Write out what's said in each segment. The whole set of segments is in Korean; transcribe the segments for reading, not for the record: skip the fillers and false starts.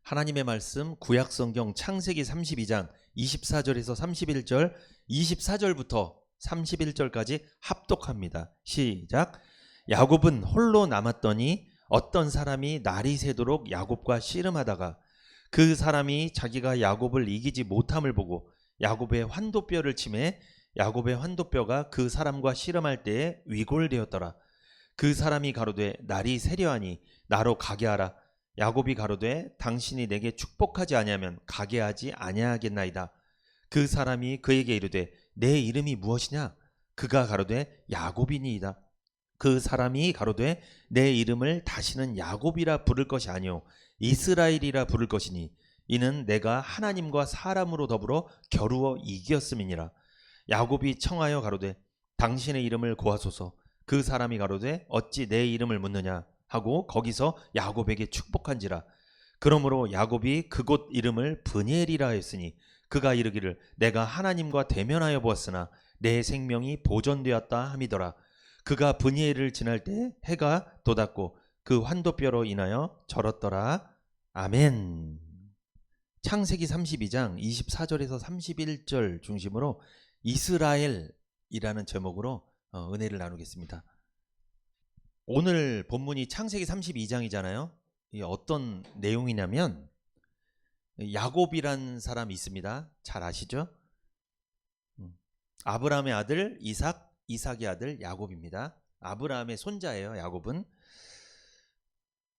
하나님의 말씀 구약성경 창세기 32장 24절에서 31절, 24절부터 31절까지 합독합니다. 시작. 야곱은 홀로 남았더니 어떤 사람이 날이 새도록 야곱과 씨름하다가 그 사람이 자기가 야곱을 이기지 못함을 보고 야곱의 환도뼈를 치매 야곱의 환도뼈가 그 사람과 씨름할 때에 위골되었더라. 그 사람이 가로되 날이 새려하니 나로 가게 하라. 야곱이 가로되 당신이 내게 축복하지 아니하면 가게 하지 아니하겠나이다. 그 사람이 그에게 이르되 내 이름이 무엇이냐? 그가 가로되 야곱이니이다. 그 사람이 가로되 내 이름을 다시는 야곱이라 부를 것이 아니요 이스라엘이라 부를 것이니 이는 내가 하나님과 사람으로 더불어 겨루어 이겼음이니라. 야곱이 청하여 가로되 당신의 이름을 고하소서. 그 사람이 가로되 어찌 내 이름을 묻느냐 하고 거기서 야곱에게 축복한지라. 그러므로 야곱이 그곳 이름을 브니엘이라 했으니 그가 이르기를 내가 하나님과 대면하여 보았으나 내 생명이 보존되었다 함이더라. 그가 브니엘을 지날 때 해가 돋았고 그 환도뼈로 인하여 절었더라. 아멘. 창세기 32장 24절에서 31절 중심으로 이스라엘이라는 제목으로 은혜를 나누겠습니다. 오늘 본문이 창세기 32장이잖아요. 이게 어떤 내용이냐면 야곱이란 사람이 있습니다. 잘 아시죠? 아브라함의 아들 이삭, 이삭의 아들 야곱입니다. 아브라함의 손자예요. 야곱은.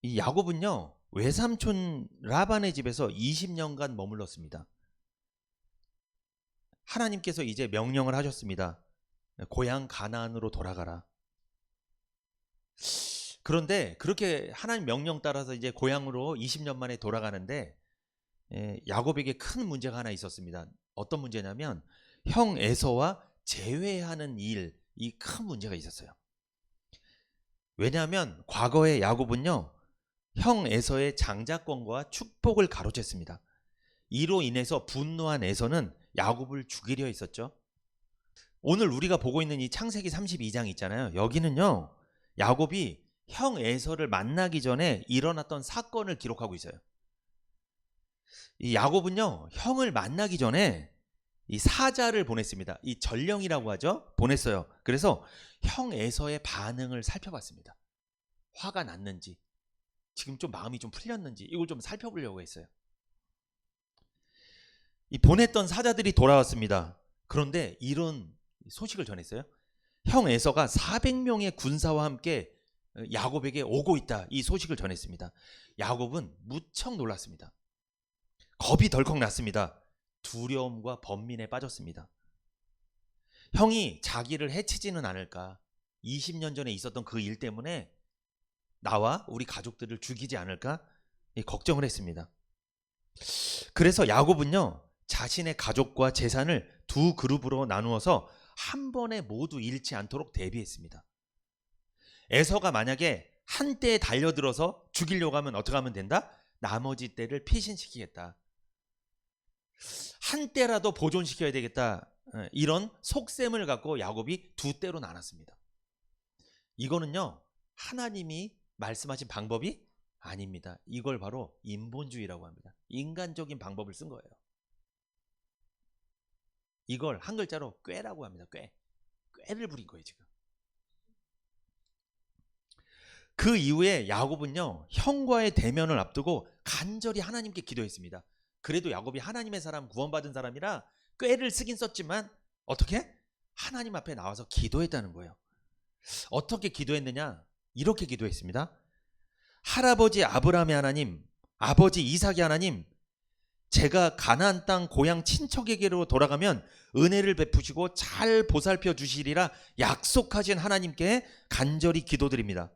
이 야곱은요 외삼촌 라반의 집에서 20년간 머물렀습니다. 하나님께서 이제 명령을 하셨습니다. 고향 가나안으로 돌아가라. 그런데 그렇게 하나님 명령 따라서 이제 고향으로 20년 만에 돌아가는데 야곱에게 큰 문제가 하나 있었습니다. 어떤 문제냐면 형 에서와 재회하는 일, 이 큰 문제가 있었어요. 왜냐하면 과거에 야곱은요 형 에서의 장자권과 축복을 가로챘습니다. 이로 인해서 분노한 에서는 야곱을 죽이려 했었죠. 오늘 우리가 보고 있는 이 창세기 32장 있잖아요. 여기는요 야곱이 형 에서를 만나기 전에 일어났던 사건을 기록하고 있어요. 이 야곱은요 형을 만나기 전에 이 사자를 보냈습니다. 이 전령이라고 하죠. 보냈어요. 그래서 형 에서의 반응을 살펴봤습니다. 화가 났는지 지금 좀 마음이 좀 풀렸는지 이걸 좀 살펴보려고 했어요. 이 보냈던 사자들이 돌아왔습니다. 그런데 이런 소식을 전했어요. 형 에서가 400명의 군사와 함께 야곱에게 오고 있다. 이 소식을 전했습니다. 야곱은 무척 놀랐습니다. 겁이 덜컥 났습니다. 두려움과 번민에 빠졌습니다. 형이 자기를 해치지는 않을까? 20년 전에 있었던 그 일 때문에 나와 우리 가족들을 죽이지 않을까? 걱정을 했습니다. 그래서 야곱은요 자신의 가족과 재산을 두 그룹으로 나누어서 한 번에 모두 잃지 않도록 대비했습니다. 에서가 만약에 한 떼에 달려들어서 죽이려고 하면 어떻게 하면 된다? 나머지 떼를 피신시키겠다. 한 떼라도 보존시켜야 되겠다. 이런 속셈을 갖고 야곱이 두 떼로 나눴습니다. 이거는요 하나님이 말씀하신 방법이 아닙니다. 이걸 바로 인본주의라고 합니다. 인간적인 방법을 쓴 거예요. 이걸 한 글자로 꾀라고 합니다. 꾀를 부린 거예요 지금. 그 이후에 야곱은요 형과의 대면을 앞두고 간절히 하나님께 기도했습니다. 그래도 야곱이 하나님의 사람, 구원받은 사람이라 꾀를 쓰긴 썼지만 어떻게? 하나님 앞에 나와서 기도했다는 거예요. 어떻게 기도했느냐? 이렇게 기도했습니다. 할아버지 아브라함의 하나님, 아버지 이삭의 하나님, 제가 가나안 땅 고향 친척에게로 돌아가면 은혜를 베푸시고 잘 보살펴 주시리라 약속하신 하나님께 간절히 기도드립니다.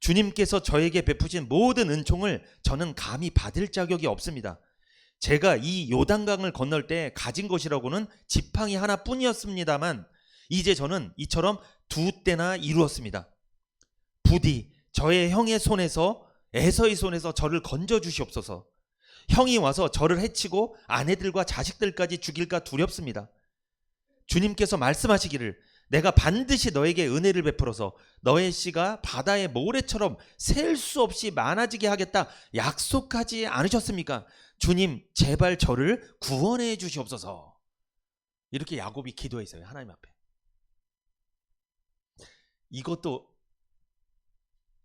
주님께서 저에게 베푸신 모든 은총을 저는 감히 받을 자격이 없습니다. 제가 이 요단강을 건널 때 가진 것이라고는 지팡이 하나뿐이었습니다만 이제 저는 이처럼 두 떼나 이루었습니다. 부디 저의 형의 손에서 에서의 손에서 저를 건져 주시옵소서. 형이 와서 저를 해치고 아내들과 자식들까지 죽일까 두렵습니다. 주님께서 말씀하시기를 내가 반드시 너에게 은혜를 베풀어서 너의 씨가 바다의 모래처럼 셀 수 없이 많아지게 하겠다 약속하지 않으셨습니까? 주님 제발 저를 구원해 주시옵소서. 이렇게 야곱이 기도했어요. 하나님 앞에. 이것도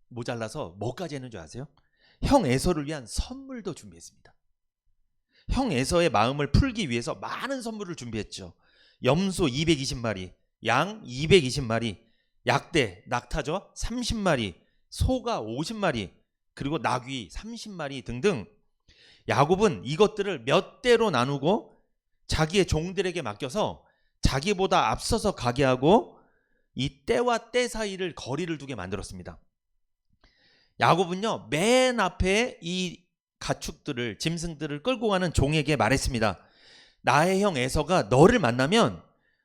모자라서 뭐까지 했는 줄 아세요? 형 에서를 위한 선물도 준비했습니다. 형 에서의 마음을 풀기 위해서 많은 선물을 준비했죠. 염소 220마리, 양 220마리, 약대, 낙타죠 30마리, 소가 50마리, 그리고 나귀 30마리 등등. 야곱은 이것들을 몇 대로 나누고 자기의 종들에게 맡겨서 자기보다 앞서서 가게 하고 이 때와 때 사이를 거리를 두게 만들었습니다. 야곱은요 맨 앞에 이 가축들을 짐승들을 끌고 가는 종에게 말했습니다. 나의 형 에서가 너를 만나면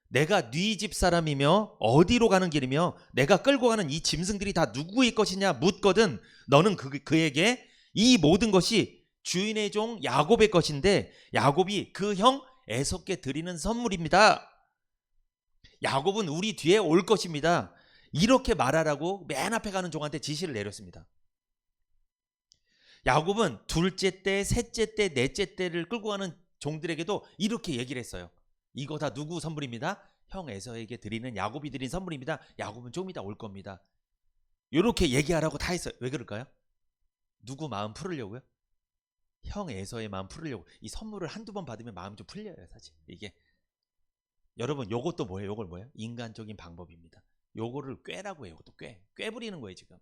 내가 네 집 사람이며 어디로 가는 길이며 내가 끌고 가는 이 짐승들이 다 누구의 것이냐 묻거든 너는 그에게 이 모든 것이 주인의 종 야곱의 것인데 야곱이 그 형 에서께 드리는 선물입니다. 야곱은 우리 뒤에 올 것입니다. 이렇게 말하라고 맨 앞에 가는 종한테 지시를 내렸습니다. 야곱은 둘째 때, 셋째 때, 넷째 때를 끌고 가는 종들에게도 이렇게 얘기를 했어요. 이거 다 누구 선물입니다. 형 에서에게 드리는 야곱이 드린 선물입니다. 야곱은 좀 이따 올 겁니다. 이렇게 얘기하라고 다 했어요. 왜 그럴까요? 누구 마음 풀으려고요? 형 에서의 마음 풀으려고. 이 선물을 한두 번 받으면 마음 좀 풀려요. 사실 이게. 여러분 요것도 뭐예요? 요걸 뭐예요? 인간적인 방법입니다. 요거를 꾀라고 해요. 요것도 꾀 부리는 거예요 지금.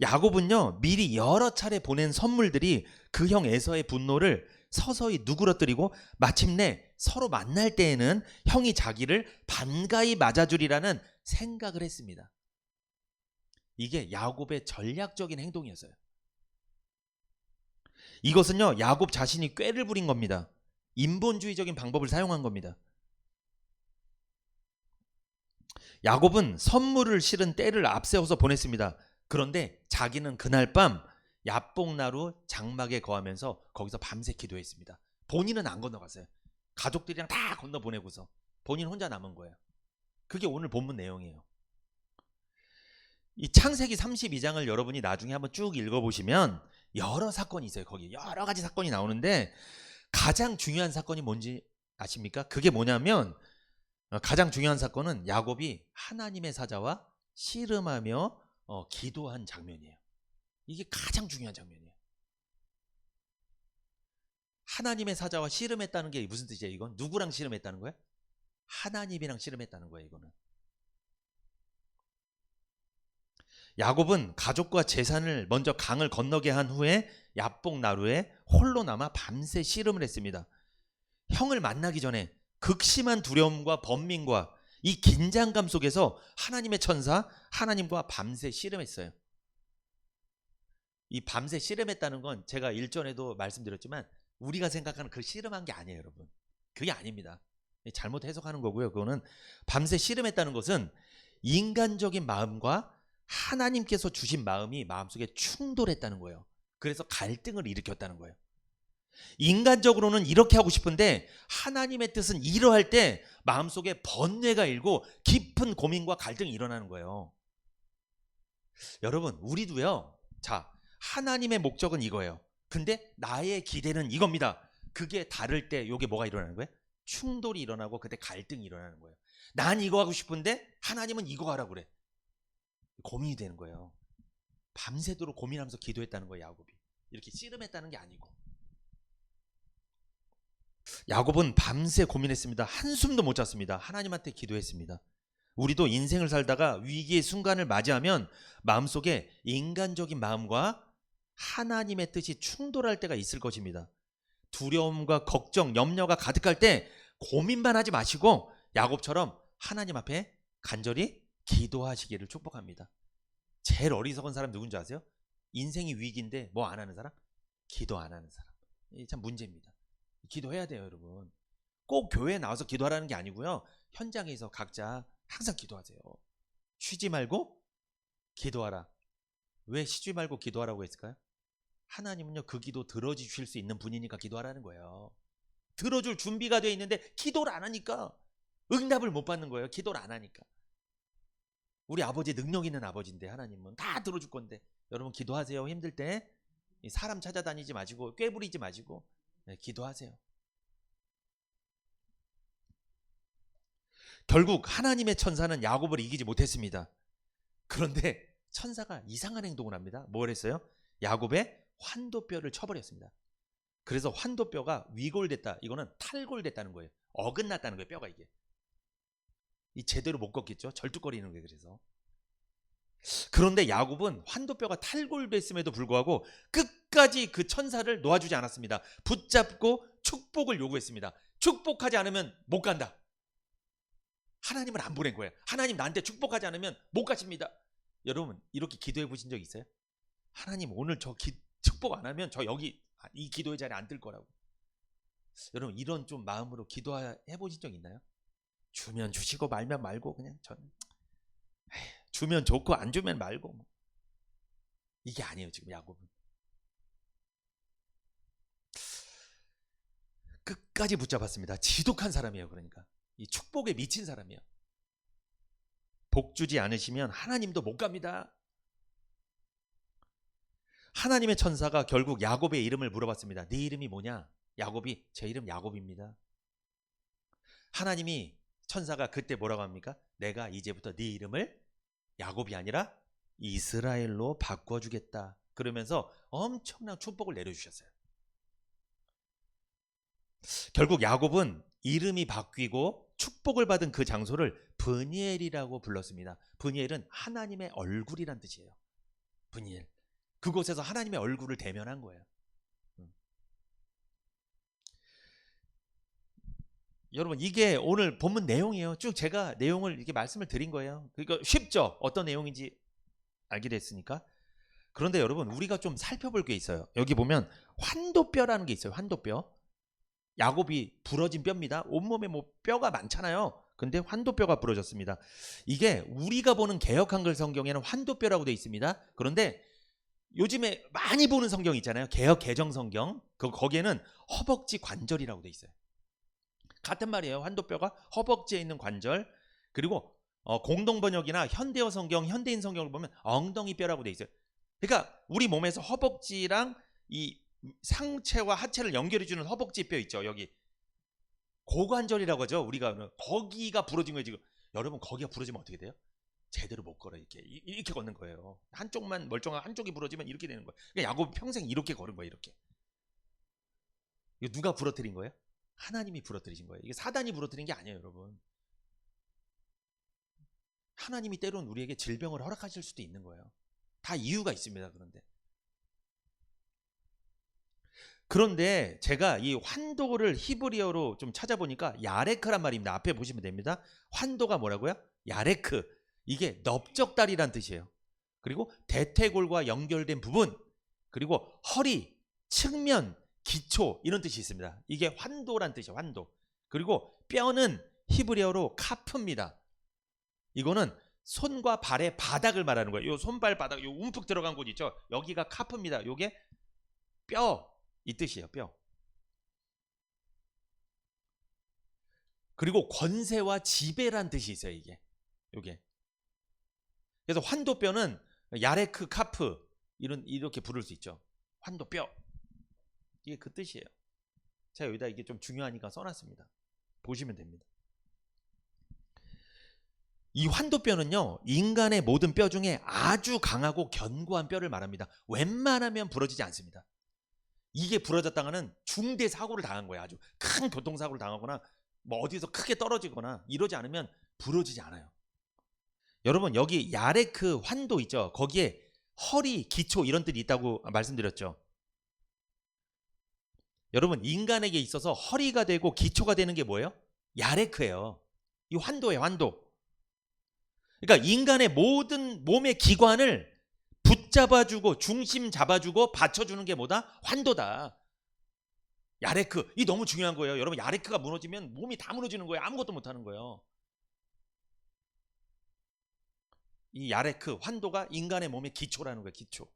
야곱은요 미리 여러 차례 보낸 선물들이 그 형 에서의 분노를 서서히 누그러뜨리고 마침내 서로 만날 때에는 형이 자기를 반가이 맞아주리라는 생각을 했습니다. 이게 야곱의 전략적인 행동이었어요. 이것은요 야곱 자신이 꾀를 부린 겁니다. 인본주의적인 방법을 사용한 겁니다. 야곱은 선물을 실은 때를 앞세워서 보냈습니다. 그런데 자기는 그날 밤 야복나루 장막에 거하면서 거기서 밤새 기도했습니다. 본인은 안 건너갔어요. 가족들이랑 다 건너보내고서 본인 혼자 남은 거예요. 그게 오늘 본문 내용이에요. 이 창세기 32장을 여러분이 나중에 한번 쭉 읽어보시면 여러 사건이 있어요. 거기 여러 가지 사건이 나오는데 가장 중요한 사건이 뭔지 아십니까? 그게 뭐냐면 가장 중요한 사건은 야곱이 하나님의 사자와 씨름하며 기도한 장면이에요. 이게 가장 중요한 장면이에요. 하나님의 사자와 씨름했다는 게 무슨 뜻이에요? 이건 누구랑 씨름했다는 거예요? 하나님이랑 씨름했다는 거예요. 이거는 야곱은 가족과 재산을 먼저 강을 건너게 한 후에 야복나루에 홀로 남아 밤새 씨름을 했습니다. 형을 만나기 전에 극심한 두려움과 번민과 이 긴장감 속에서 하나님의 천사 하나님과 밤새 씨름했어요. 이 밤새 씨름했다는 건 제가 일전에도 말씀드렸지만 우리가 생각하는 그 씨름한 게 아니에요. 여러분 그게 아닙니다. 잘못 해석하는 거고요. 그거는 밤새 씨름했다는 것은 인간적인 마음과 하나님께서 주신 마음이 마음속에 충돌했다는 거예요. 그래서 갈등을 일으켰다는 거예요. 인간적으로는 이렇게 하고 싶은데 하나님의 뜻은 이러할 때 마음속에 번뇌가 일고 깊은 고민과 갈등이 일어나는 거예요. 여러분 우리도요. 자 하나님의 목적은 이거예요. 근데 나의 기대는 이겁니다. 그게 다를 때 이게 뭐가 일어나는 거예요? 충돌이 일어나고 그때 갈등이 일어나는 거예요. 난 이거 하고 싶은데 하나님은 이거 하라고 그래. 고민이 되는 거예요. 밤새도록 고민하면서 기도했다는 거예요. 야곱이 이렇게 씨름했다는 게 아니고. 야곱은 밤새 고민했습니다. 한숨도 못 잤습니다. 하나님한테 기도했습니다. 우리도 인생을 살다가 위기의 순간을 맞이하면 마음속에 인간적인 마음과 하나님의 뜻이 충돌할 때가 있을 것입니다. 두려움과 걱정, 염려가 가득할 때 고민만 하지 마시고 야곱처럼 하나님 앞에 간절히 기도하시기를 축복합니다. 제일 어리석은 사람 누군지 아세요? 인생이 위기인데 뭐 안 하는 사람? 기도 안 하는 사람. 이게 참 문제입니다. 기도해야 돼요, 여러분. 꼭 교회에 나와서 기도하라는 게 아니고요. 현장에서 각자 항상 기도하세요. 쉬지 말고 기도하라. 왜 쉬지 말고 기도하라고 했을까요? 하나님은요 그 기도 들어주실 수 있는 분이니까 기도하라는 거예요. 들어줄 준비가 되어 있는데 기도를 안 하니까 응답을 못 받는 거예요. 기도를 안 하니까. 우리 아버지 능력 있는 아버지인데 하나님은 다 들어줄 건데. 여러분 기도하세요. 힘들 때 사람 찾아다니지 마시고 꾀부리지 마시고 기도하세요. 결국 하나님의 천사는 야곱을 이기지 못했습니다. 그런데 천사가 이상한 행동을 합니다. 뭘 했어요? 야곱의 환도뼈를 쳐버렸습니다. 그래서 환도뼈가 위골됐다. 이거는 탈골됐다는 거예요. 어긋났다는 거예요. 뼈가 이게. 이 제대로 못 걷겠죠. 절뚝거리는 거예요. 그래서. 그런데 야곱은 환도뼈가 탈골됐음에도 불구하고 끝까지 그 천사를 놓아주지 않았습니다. 붙잡고 축복을 요구했습니다. 축복하지 않으면 못 간다. 하나님을 안 보낸 거예요. 하나님 나한테 축복하지 않으면 못 가십니다. 여러분 이렇게 기도해 보신 적 있어요? 하나님 오늘 저 축복 안 하면 저 여기 이 기도의 자리에 안 들 거라고. 여러분 이런 좀 마음으로 기도해 보신 적 있나요? 주면 주시고 말면 말고 그냥 저는 주면 좋고 안 주면 말고 이게 아니에요. 지금 야곱은 끝까지 붙잡았습니다. 지독한 사람이에요. 그러니까 이 축복에 미친 사람이에요. 복 주지 않으시면 하나님도 못 갑니다. 하나님의 천사가 결국 야곱의 이름을 물어봤습니다. 네 이름이 뭐냐? 야곱이 제 이름 야곱입니다. 하나님이 천사가 그때 뭐라고 합니까? 내가 이제부터 네 이름을 야곱이 아니라 이스라엘로 바꿔주겠다. 그러면서 엄청난 축복을 내려주셨어요. 결국 야곱은 이름이 바뀌고 축복을 받은 그 장소를 브니엘이라고 불렀습니다. 브니엘은 하나님의 얼굴이란 뜻이에요. 브니엘. 그곳에서 하나님의 얼굴을 대면한 거예요. 여러분 이게 오늘 본문 내용이에요. 쭉 제가 내용을 이렇게 말씀을 드린 거예요. 그러니까 쉽죠? 어떤 내용인지 알게 됐으니까. 그런데 여러분 우리가 좀 살펴볼 게 있어요. 여기 보면 환도뼈라는 게 있어요. 환도뼈. 야곱이 부러진 뼈입니다. 온몸에 뭐 뼈가 많잖아요. 근데 환도뼈가 부러졌습니다. 이게 우리가 보는 개역 한글 성경에는 환도뼈라고 되어 있습니다. 그런데 요즘에 많이 보는 성경 있잖아요. 개역 개정 성경. 거기에는 허벅지 관절이라고 되어 있어요. 같은 말이에요. 환도뼈가 허벅지에 있는 관절. 그리고 공동 번역이나 현대어 성경, 현대인 성경을 보면 엉덩이 뼈라고 되어 있어요. 그러니까 우리 몸에서 허벅지랑 이 상체와 하체를 연결해주는 허벅지 뼈 있죠. 여기 고관절이라고 하죠. 우리가 거기가 부러진 거예요. 지금 여러분 거기가 부러지면 어떻게 돼요? 제대로 못 걸어. 이렇게 걷는 거예요. 한쪽만 멀쩡한 한쪽이 부러지면 이렇게 되는 거예요. 그러니까 야곱 평생 이렇게 걸은 거예요. 이렇게. 이거 누가 부러뜨린 거예요? 하나님이 부러뜨리신 거예요. 이게 사단이 부러뜨린 게 아니에요. 여러분. 하나님이 때론 우리에게 질병을 허락하실 수도 있는 거예요. 다 이유가 있습니다. 그런데 제가 이 환도를 히브리어로 좀 찾아보니까 야레크란 말입니다. 앞에 보시면 됩니다. 환도가 뭐라고요? 야레크. 이게 넓적다리란 뜻이에요. 그리고 대퇴골과 연결된 부분, 그리고 허리, 측면, 기초 이런 뜻이 있습니다. 이게 환도란 뜻이에요. 환도. 그리고 뼈는 히브리어로 카프입니다. 이거는 손과 발의 바닥을 말하는 거예요. 요 손발 바닥, 요 움푹 들어간 곳 있죠. 여기가 카프입니다. 요게 뼈 이 뜻이에요. 뼈. 그리고 권세와 지배란 뜻이 있어요. 요게. 그래서 환도뼈는 야레크 카프 이렇게 부를 수 있죠. 환도뼈. 이게 그 뜻이에요. 제가 여기다 이게 좀 중요하니까 써놨습니다. 보시면 됩니다. 이 환도뼈는요, 인간의 모든 뼈 중에 아주 강하고 견고한 뼈를 말합니다. 웬만하면 부러지지 않습니다. 이게 부러졌다가는 중대 사고를 당한 거예요. 아주 큰 교통사고를 당하거나 뭐 어디서 크게 떨어지거나 이러지 않으면 부러지지 않아요. 여러분 여기 야레크 환도 있죠. 거기에 허리, 기초 이런 뜻이 있다고 말씀드렸죠. 여러분 인간에게 있어서 허리가 되고 기초가 되는 게 뭐예요? 야레크예요. 이 환도예요. 환도. 그러니까 인간의 모든 몸의 기관을 붙잡아주고 중심 잡아주고 받쳐주는 게 뭐다? 환도다. 야레크. 이 너무 중요한 거예요. 여러분 야레크가 무너지면 몸이 다 무너지는 거예요. 아무것도 못하는 거예요. 이 야레크 환도가 인간의 몸의 기초라는 거예요. 기초.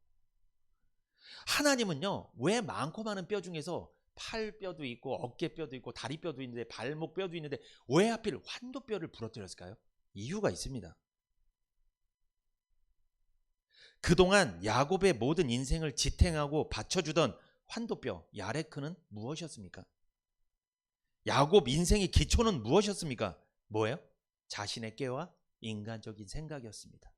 하나님은요 왜 많고 많은 뼈 중에서 팔뼈도 있고 어깨뼈도 있고 다리뼈도 있는데 발목뼈도 있는데 왜 하필 환도뼈를 부러뜨렸을까요? 이유가 있습니다. 그동안 야곱의 모든 인생을 지탱하고 받쳐주던 환도뼈 야레크는 무엇이었습니까? 야곱 인생의 기초는 무엇이었습니까? 뭐예요? 자신의 꾀와 인간적인 생각이었습니다.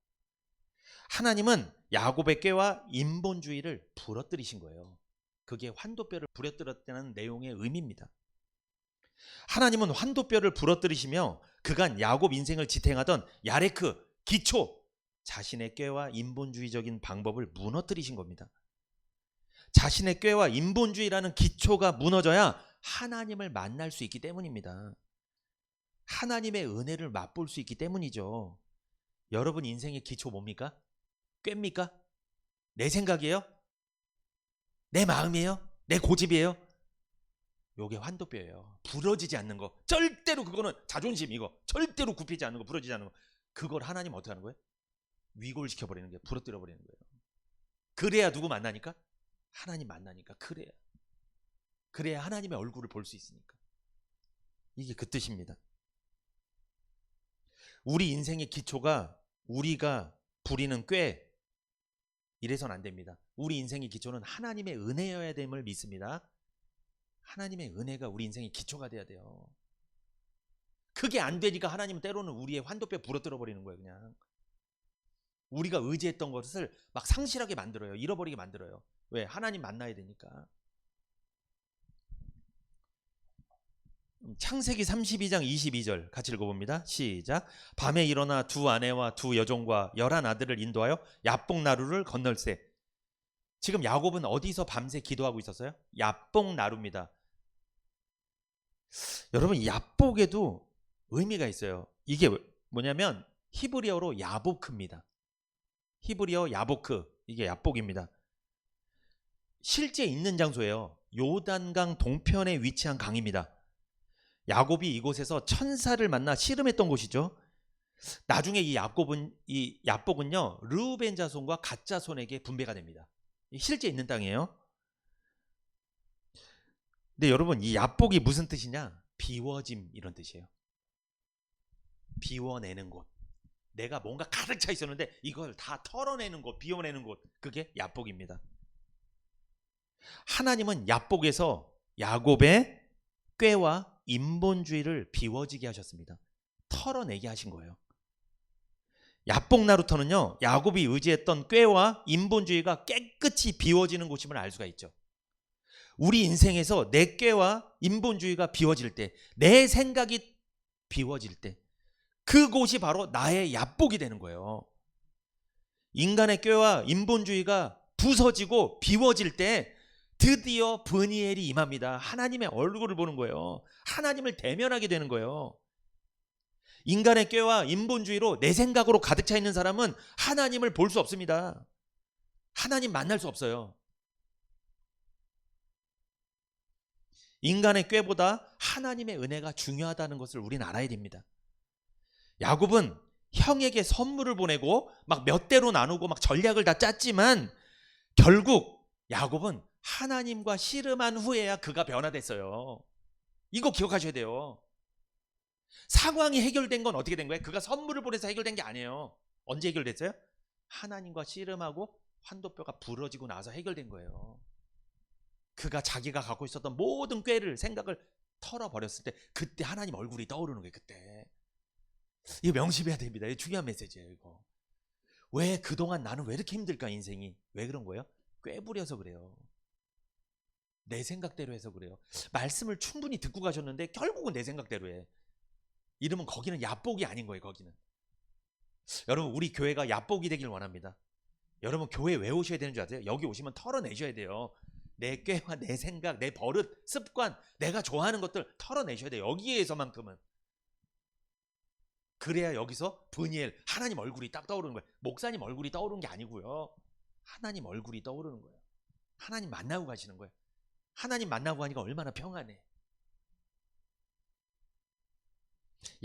하나님은 야곱의 꾀와 인본주의를 부러뜨리신 거예요. 그게 환도뼈를 부러뜨렸다는 내용의 의미입니다. 하나님은 환도뼈를 부러뜨리시며 그간 야곱 인생을 지탱하던 야레크, 기초, 자신의 꾀와 인본주의적인 방법을 무너뜨리신 겁니다. 자신의 꾀와 인본주의라는 기초가 무너져야 하나님을 만날 수 있기 때문입니다. 하나님의 은혜를 맛볼 수 있기 때문이죠. 여러분 인생의 기초 뭡니까? 꾀입니까? 내 생각이에요? 내 마음이에요? 내 고집이에요? 요게 환도뼈예요. 부러지지 않는 거. 절대로 그거는 자존심 이거. 절대로 굽히지 않는 거, 부러지지 않는 거. 그걸 하나님 어떻게 하는 거예요? 위골시켜버리는 거예요. 부러뜨려버리는 거예요. 그래야 누구 만나니까? 하나님 만나니까. 그래야 하나님의 얼굴을 볼 수 있으니까. 이게 그 뜻입니다. 우리 인생의 기초가 우리가 부리는 꾀 이래서는 안 됩니다. 우리 인생의 기초는 하나님의 은혜여야 됨을 믿습니다. 하나님의 은혜가 우리 인생의 기초가 돼야 돼요. 그게 안 되니까 하나님은 때로는 우리의 환도뼈 부러뜨려 버리는 거예요. 그냥 우리가 의지했던 것을 막 상실하게 만들어요. 잃어버리게 만들어요. 왜? 하나님 만나야 되니까. 창세기 32장 22절 같이 읽어봅니다. 시작. 밤에 일어나 두 아내와 두 여종과 11 아들을 인도하여 야복 나루를 건널세. 지금 야곱은 어디서 밤새 기도하고 있었어요? 야복 나루입니다. 여러분 야복에도 의미가 있어요. 이게 뭐냐면 히브리어로 야보크입니다. 히브리어 야보크, 이게 야복입니다. 실제 있는 장소예요. 요단강 동편에 위치한 강입니다. 야곱이 이곳에서 천사를 만나 씨름했던 곳이죠. 나중에 이 야복은요 르우벤 자손과 갓 자손에게 분배가 됩니다. 실제 있는 땅이에요. 근데 여러분 이 야복이 무슨 뜻이냐? 비워짐 이런 뜻이에요. 비워내는 곳. 내가 뭔가 가득 차 있었는데 이걸 다 털어내는 곳, 비워내는 곳. 그게 야복입니다. 하나님은 야복에서 야곱의 꾀와 인본주의를 비워지게 하셨습니다. 털어내게 하신 거예요. 야복 나루터는요 야곱이 의지했던 꾀와 인본주의가 깨끗이 비워지는 곳임을 알 수가 있죠. 우리 인생에서 내 꾀와 인본주의가 비워질 때, 내 생각이 비워질 때 그곳이 바로 나의 야복이 되는 거예요. 인간의 꾀와 인본주의가 부서지고 비워질 때 드디어 브니엘이 임합니다. 하나님의 얼굴을 보는 거예요. 하나님을 대면하게 되는 거예요. 인간의 꾀와 인본주의로 내 생각으로 가득 차 있는 사람은 하나님을 볼 수 없습니다. 하나님 만날 수 없어요. 인간의 꾀보다 하나님의 은혜가 중요하다는 것을 우리는 알아야 됩니다. 야곱은 형에게 선물을 보내고 막 몇 대로 나누고 막 전략을 다 짰지만 결국 야곱은 하나님과 씨름한 후에야 그가 변화됐어요. 이거 기억하셔야 돼요. 상황이 해결된 건 어떻게 된 거예요? 그가 선물을 보내서 해결된 게 아니에요. 언제 해결됐어요? 하나님과 씨름하고 환도뼈가 부러지고 나서 해결된 거예요. 그가 자기가 갖고 있었던 모든 꾀를, 생각을 털어버렸을 때 그때 하나님 얼굴이 떠오르는 거예요. 그때. 이거 명심해야 됩니다. 이거 중요한 메시지예요. 이거. 왜 그동안 나는 왜 이렇게 힘들까 인생이? 왜 그런 거예요? 꾀 부려서 그래요. 내 생각대로 해서 그래요. 말씀을 충분히 듣고 가셨는데 결국은 내 생각대로 해. 이러면 거기는 야복이 아닌 거예요. 거기는. 여러분 우리 교회가 야복이 되길 원합니다. 여러분 교회 왜 오셔야 되는 줄 아세요? 여기 오시면 털어내셔야 돼요. 내 꾀와 내 생각, 내 버릇, 습관, 내가 좋아하는 것들 털어내셔야 돼요. 여기에서만큼은. 그래야 여기서 브니엘, 하나님 얼굴이 딱 떠오르는 거예요. 목사님 얼굴이 떠오르는 게 아니고요. 하나님 얼굴이 떠오르는 거예요. 하나님 만나고 가시는 거예요. 하나님 만나고 하니까 얼마나 평안해.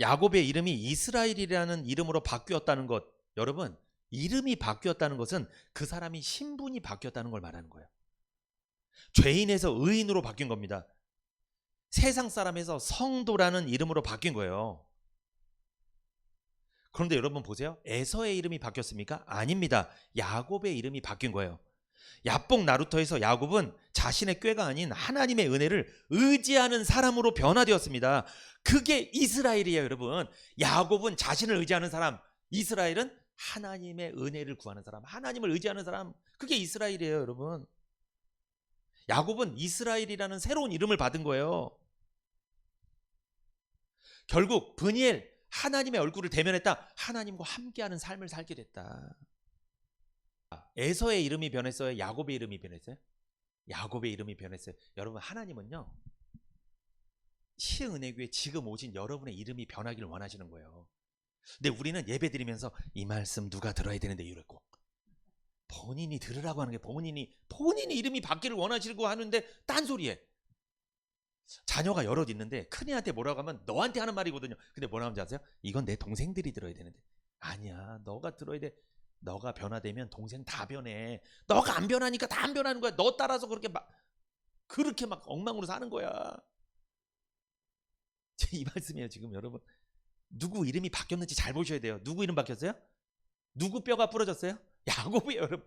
야곱의 이름이 이스라엘이라는 이름으로 바뀌었다는 것, 여러분 이름이 바뀌었다는 것은 그 사람이 신분이 바뀌었다는 걸 말하는 거예요. 죄인에서 의인으로 바뀐 겁니다. 세상 사람에서 성도라는 이름으로 바뀐 거예요. 그런데 여러분 보세요. 에서의 이름이 바뀌었습니까? 아닙니다. 야곱의 이름이 바뀐 거예요. 야뽕 나루터에서 야곱은 자신의 꾀가 아닌 하나님의 은혜를 의지하는 사람으로 변화되었습니다. 그게 이스라엘이에요, 여러분. 야곱은 자신을 의지하는 사람, 이스라엘은 하나님의 은혜를 구하는 사람, 하나님을 의지하는 사람. 그게 이스라엘이에요, 여러분. 야곱은 이스라엘이라는 새로운 이름을 받은 거예요. 결국 브니엘, 하나님의 얼굴을 대면했다. 하나님과 함께하는 삶을 살게 됐다. 에서의 이름이 변했어요? 야곱의 이름이 변했어요? 야곱의 이름이 변했어요. 여러분, 하나님은요, 시은혜교회 지금 오신 여러분의 이름이 변하기를 원하시는 거예요. 근데 우리는 예배 드리면서 이 말씀 누가 들어야 되는데 이랬고, 본인이 들으라고 하는 게 본인이 이름이 바뀌기를 원하시고 하는데 딴소리해. 자녀가 여럿 있는데 큰애한테 뭐라고 하면 너한테 하는 말이거든요. 근데 뭐라고 하는지 아세요? 이건 내 동생들이 들어야 되는데. 아니야, 너가 들어야 돼. 너가 변화되면 동생 다 변해. 너가 안 변하니까 다 안 변하는 거야. 너 따라서 그렇게 막 엉망으로 사는 거야. 이 말씀이에요, 지금 여러분. 누구 이름이 바뀌었는지 잘 보셔야 돼요. 누구 이름 바뀌었어요? 누구 뼈가 부러졌어요? 야곱이에요, 여러분.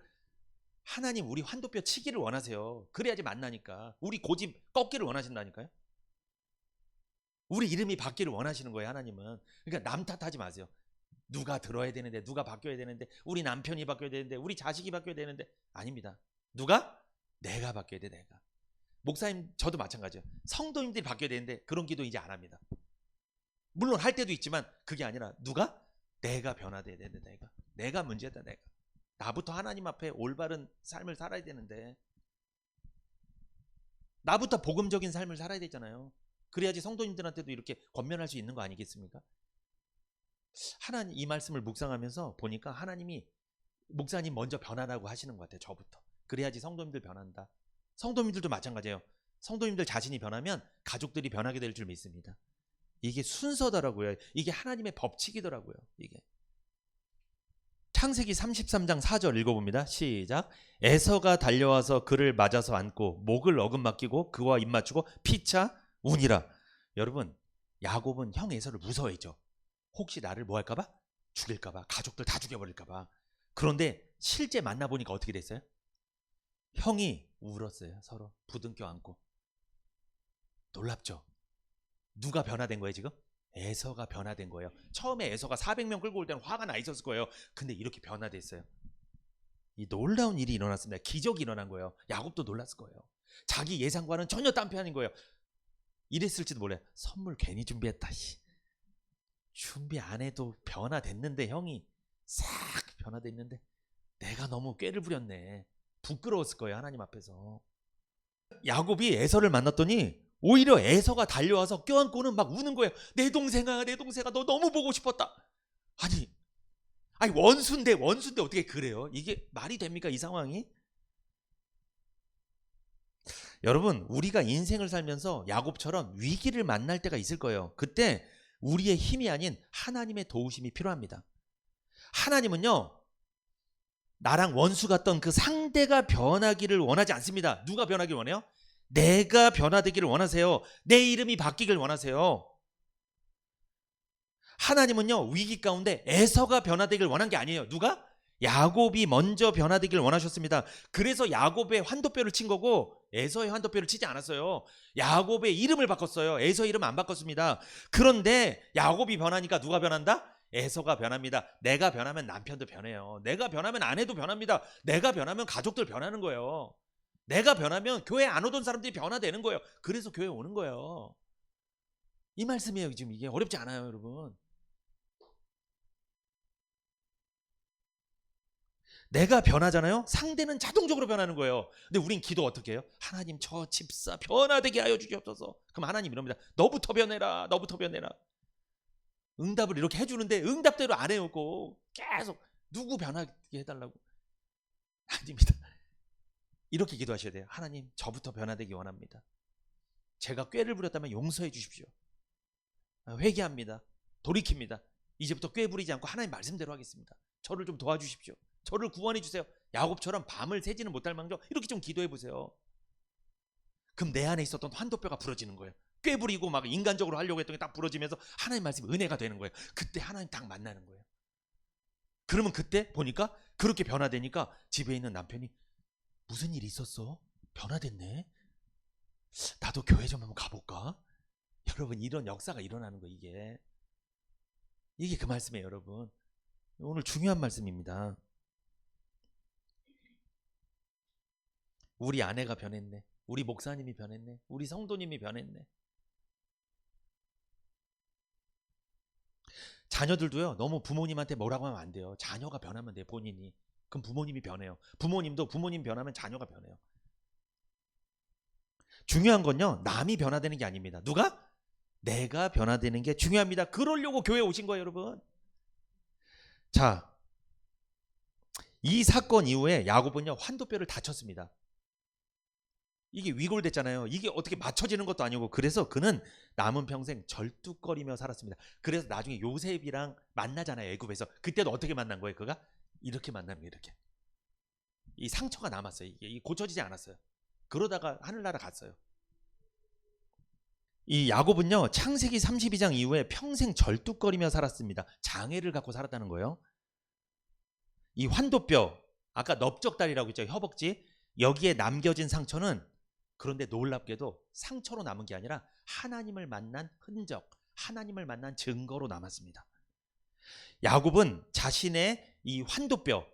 하나님 우리 환도뼈 치기를 원하세요. 그래야지 만나니까. 우리 고집 꺾기를 원하신다니까요. 우리 이름이 바뀌기를 원하시는 거예요, 하나님은. 그러니까 남 탓하지 마세요. 누가 들어야 되는데, 누가 바뀌어야 되는데, 우리 남편이 바뀌어야 되는데, 우리 자식이 바뀌어야 되는데. 아닙니다. 누가? 내가 바뀌어야 돼, 내가. 목사님, 저도 마찬가지예요. 성도님들이 바뀌어야 되는데 그런 기도 이제 안 합니다. 물론 할 때도 있지만 그게 아니라 누가? 내가 변화돼야 되는데, 내가 문제다, 내가. 나부터 하나님 앞에 올바른 삶을 살아야 되는데, 나부터 복음적인 삶을 살아야 되잖아요. 그래야지 성도님들한테도 이렇게 권면할 수 있는 거 아니겠습니까? 하나님 이 말씀을 묵상하면서 보니까 하나님이 목사님 먼저 변하라고 하시는 것 같아요. 저부터. 그래야지 성도님들 변한다. 성도님들도 마찬가지예요. 성도님들 자신이 변하면 가족들이 변하게 될 줄 믿습니다. 이게 순서더라고요. 이게 하나님의 법칙이더라고요. 이게. 창세기 33장 4절 읽어봅니다. 시작. 에서가 달려와서 그를 맞아서 안고 목을 어금맞기고 그와 입맞추고 피차 우니라. 여러분, 야곱은 형 에서를 무서워했죠. 혹시 나를 뭐 할까봐? 죽일까봐, 가족들 다 죽여버릴까봐. 그런데 실제 만나보니까 어떻게 됐어요? 형이 울었어요. 서로 부둥켜 안고. 놀랍죠? 누가 변화된 거예요 지금? 에서가 변화된 거예요. 처음에 에서가 400명 끌고 올 때는 화가 나 있었을 거예요. 근데 이렇게 변화됐어요. 이 놀라운 일이 일어났습니다. 기적이 일어난 거예요. 야곱도 놀랐을 거예요. 자기 예상과는 전혀 딴편인 거예요. 이랬을지도 몰라요. 선물 괜히 준비했다. 준비 안 해도 변화됐는데, 형이 싹 변화됐는데 내가 너무 꾀를 부렸네. 부끄러웠을 거예요, 하나님 앞에서. 야곱이 에서를 만났더니 오히려 에서가 달려와서 껴안고는 막 우는 거예요. 내 동생아, 내 동생아, 너 너무 보고 싶었다. 아니 원수인데 어떻게 그래요? 이게 말이 됩니까, 이 상황이? 여러분, 우리가 인생을 살면서 야곱처럼 위기를 만날 때가 있을 거예요. 그때 우리의 힘이 아닌 하나님의 도우심이 필요합니다. 하나님은요, 나랑 원수 같던 그 상대가 변하기를 원하지 않습니다. 누가 변하기를 원해요? 내가 변화되기를 원하세요. 내 이름이 바뀌길 원하세요. 하나님은요, 위기 가운데 에서가 변화되길 원한 게 아니에요. 누가? 야곱이 먼저 변화되길 원하셨습니다. 그래서 야곱의 환도뼈를 친 거고 에서의 환도뼈를 치지 않았어요. 야곱의 이름을 바꿨어요. 에서 이름 안 바꿨습니다. 그런데 야곱이 변하니까 누가 변한다? 에서가 변합니다. 내가 변하면 남편도 변해요. 내가 변하면 아내도 변합니다. 내가 변하면 가족들 변하는 거예요. 내가 변하면 교회 안 오던 사람들이 변화되는 거예요. 그래서 교회 오는 거예요. 이 말씀이에요. 지금 이게 어렵지 않아요, 여러분. 내가 변하잖아요. 상대는 자동적으로 변하는 거예요. 근데 우린 기도 어떻게 해요? 하나님, 저 집사 변화되게 하여 주시옵소서. 그럼 하나님 이럽니다. 너부터 변해라. 너부터 변해라. 응답을 이렇게 해주는데 응답대로 안 해오고 계속 누구 변하게 해달라고. 아닙니다. 이렇게 기도하셔야 돼요. 하나님, 저부터 변화되기 원합니다. 제가 꾀를 부렸다면 용서해 주십시오. 회개합니다. 돌이킵니다. 이제부터 꾀 부리지 않고 하나님 말씀대로 하겠습니다. 저를 좀 도와주십시오. 저를 구원해 주세요. 야곱처럼 밤을 새지는 못할 망정 이렇게 좀 기도해 보세요. 그럼 내 안에 있었던 환도뼈가 부러지는 거예요. 꾀부리고 막 인간적으로 하려고 했던 게 딱 부러지면서 하나님 말씀이 은혜가 되는 거예요. 그때 하나님 딱 만나는 거예요. 그러면 그때 보니까 그렇게 변화되니까 집에 있는 남편이 무슨 일이 있었어? 변화됐네. 나도 교회 좀 한번 가볼까? 여러분, 이런 역사가 일어나는 거예요. 이게 그 말씀이에요, 여러분. 오늘 중요한 말씀입니다. 우리 아내가 변했네. 우리 목사님이 변했네. 우리 성도님이 변했네. 자녀들도요, 너무 부모님한테 뭐라고 하면 안 돼요. 자녀가 변하면 돼요, 본인이. 그럼 부모님이 변해요. 부모님도 부모님 변하면 자녀가 변해요. 중요한 건요, 남이 변화되는 게 아닙니다. 누가? 내가 변화되는 게 중요합니다. 그러려고 교회에 오신 거예요, 여러분. 자, 이 사건 이후에 야곱은요, 환도뼈를 다쳤습니다. 이게 위골됐잖아요. 이게 어떻게 맞춰지는 것도 아니고, 그래서 그는 남은 평생 절뚝거리며 살았습니다. 그래서 나중에 요셉이랑 만나잖아요, 애굽에서. 그때도 어떻게 만난 거예요? 그가 이렇게 만나는 거예요. 이렇게 이 상처가 남았어요. 이게 고쳐지지 않았어요. 그러다가 하늘나라 갔어요. 이 야곱은요, 창세기 32장 이후에 평생 절뚝거리며 살았습니다. 장애를 갖고 살았다는 거예요. 이 환도뼈, 아까 넓적다리라고 했죠, 허벅지. 여기에 남겨진 상처는, 그런데 놀랍게도 상처로 남은 게 아니라 하나님을 만난 흔적, 하나님을 만난 증거로 남았습니다. 야곱은 자신의 이 환도뼈,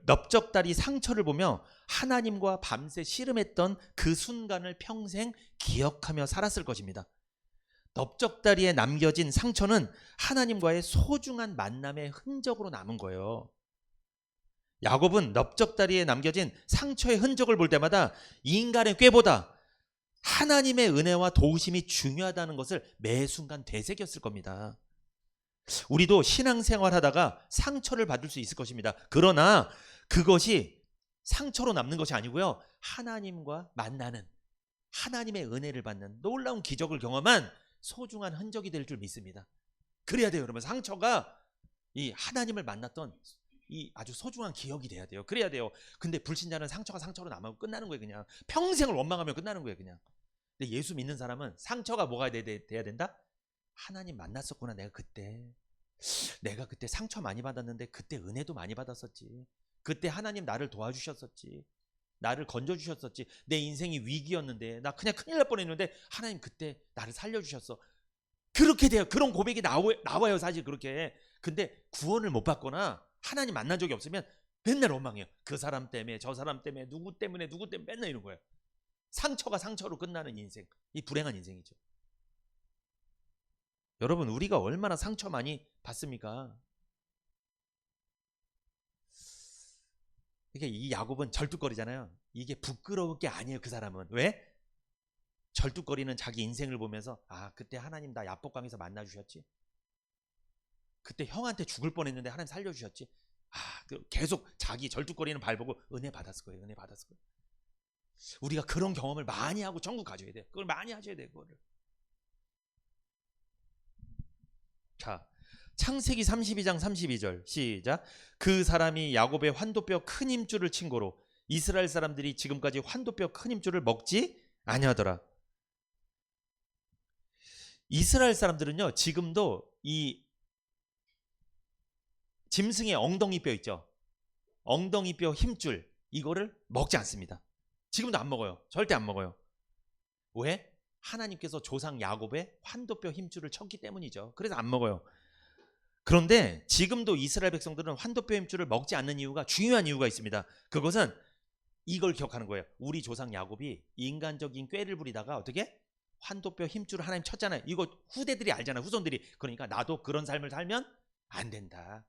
넓적다리 상처를 보며 하나님과 밤새 씨름했던 그 순간을 평생 기억하며 살았을 것입니다. 넓적다리에 남겨진 상처는 하나님과의 소중한 만남의 흔적으로 남은 거예요. 야곱은 넓적다리에 남겨진 상처의 흔적을 볼 때마다 인간의 꾀보다 하나님의 은혜와 도우심이 중요하다는 것을 매 순간 되새겼을 겁니다. 우리도 신앙생활 하다가 상처를 받을 수 있을 것입니다. 그러나 그것이 상처로 남는 것이 아니고요, 하나님과 만나는, 하나님의 은혜를 받는 놀라운 기적을 경험한 소중한 흔적이 될 줄 믿습니다. 그래야 돼요, 여러분. 상처가 이 하나님을 만났던 이 아주 소중한 기억이 돼야 돼요. 그래야 돼요. 근데 불신자는 상처가 상처로 남아고 끝나는 거예요. 그냥 평생을 원망하며 끝나는 거예요. 그냥. 근데 예수 믿는 사람은 상처가 뭐가 돼야 된다? 하나님 만났었구나. 내가 그때 상처 많이 받았는데 그때 은혜도 많이 받았었지. 그때 하나님 나를 도와주셨었지. 나를 건져주셨었지. 내 인생이 위기였는데, 나 그냥 큰일 날 뻔했는데 하나님 그때 나를 살려주셨어. 그렇게 돼요. 그런 고백이 나와요, 사실. 그렇게. 근데 구원을 못 받거나 하나님 만난 적이 없으면 맨날 원망해요. 그 사람 때문에, 저 사람 때문에, 누구 때문에 맨날 이런 거예요. 상처가 상처로 끝나는 인생, 이 불행한 인생이죠. 여러분, 우리가 얼마나 상처 많이 받습니까? 이게 이 야곱은 절뚝거리잖아요. 이게 부끄러울 게 아니에요. 그 사람은. 왜? 절뚝거리는 자기 인생을 보면서, 아, 그때 하나님 나 야복강에서 만나주셨지. 그때 형한테 죽을 뻔했는데 하나님 살려주셨지. 아, 계속 자기 절뚝거리는 발 보고 은혜 받았을 거예요. 은혜 받았을 거예요. 우리가 그런 경험을 많이 하고 천국 가져야 돼요. 그걸 많이 하셔야 돼요. 그거를. 자, 창세기 32장 32절 시작. 그 사람이 야곱의 환도뼈 큰 힘줄을 친 고로 이스라엘 사람들이 지금까지 환도뼈 큰 힘줄을 먹지 아니하더라. 이스라엘 사람들은요, 지금도 이 짐승의 엉덩이뼈 있죠. 엉덩이뼈 힘줄, 이거를 먹지 않습니다. 지금도 안 먹어요. 절대 안 먹어요. 왜? 하나님께서 조상 야곱의 환도뼈 힘줄을 쳤기 때문이죠. 그래서 안 먹어요. 그런데 지금도 이스라엘 백성들은 환도뼈 힘줄을 먹지 않는 이유가, 중요한 이유가 있습니다. 그것은 이걸 기억하는 거예요. 우리 조상 야곱이 인간적인 꾀를 부리다가 어떻게? 환도뼈 힘줄을 하나님 쳤잖아요. 이거 후대들이 알잖아요. 후손들이. 그러니까 나도 그런 삶을 살면 안 된다.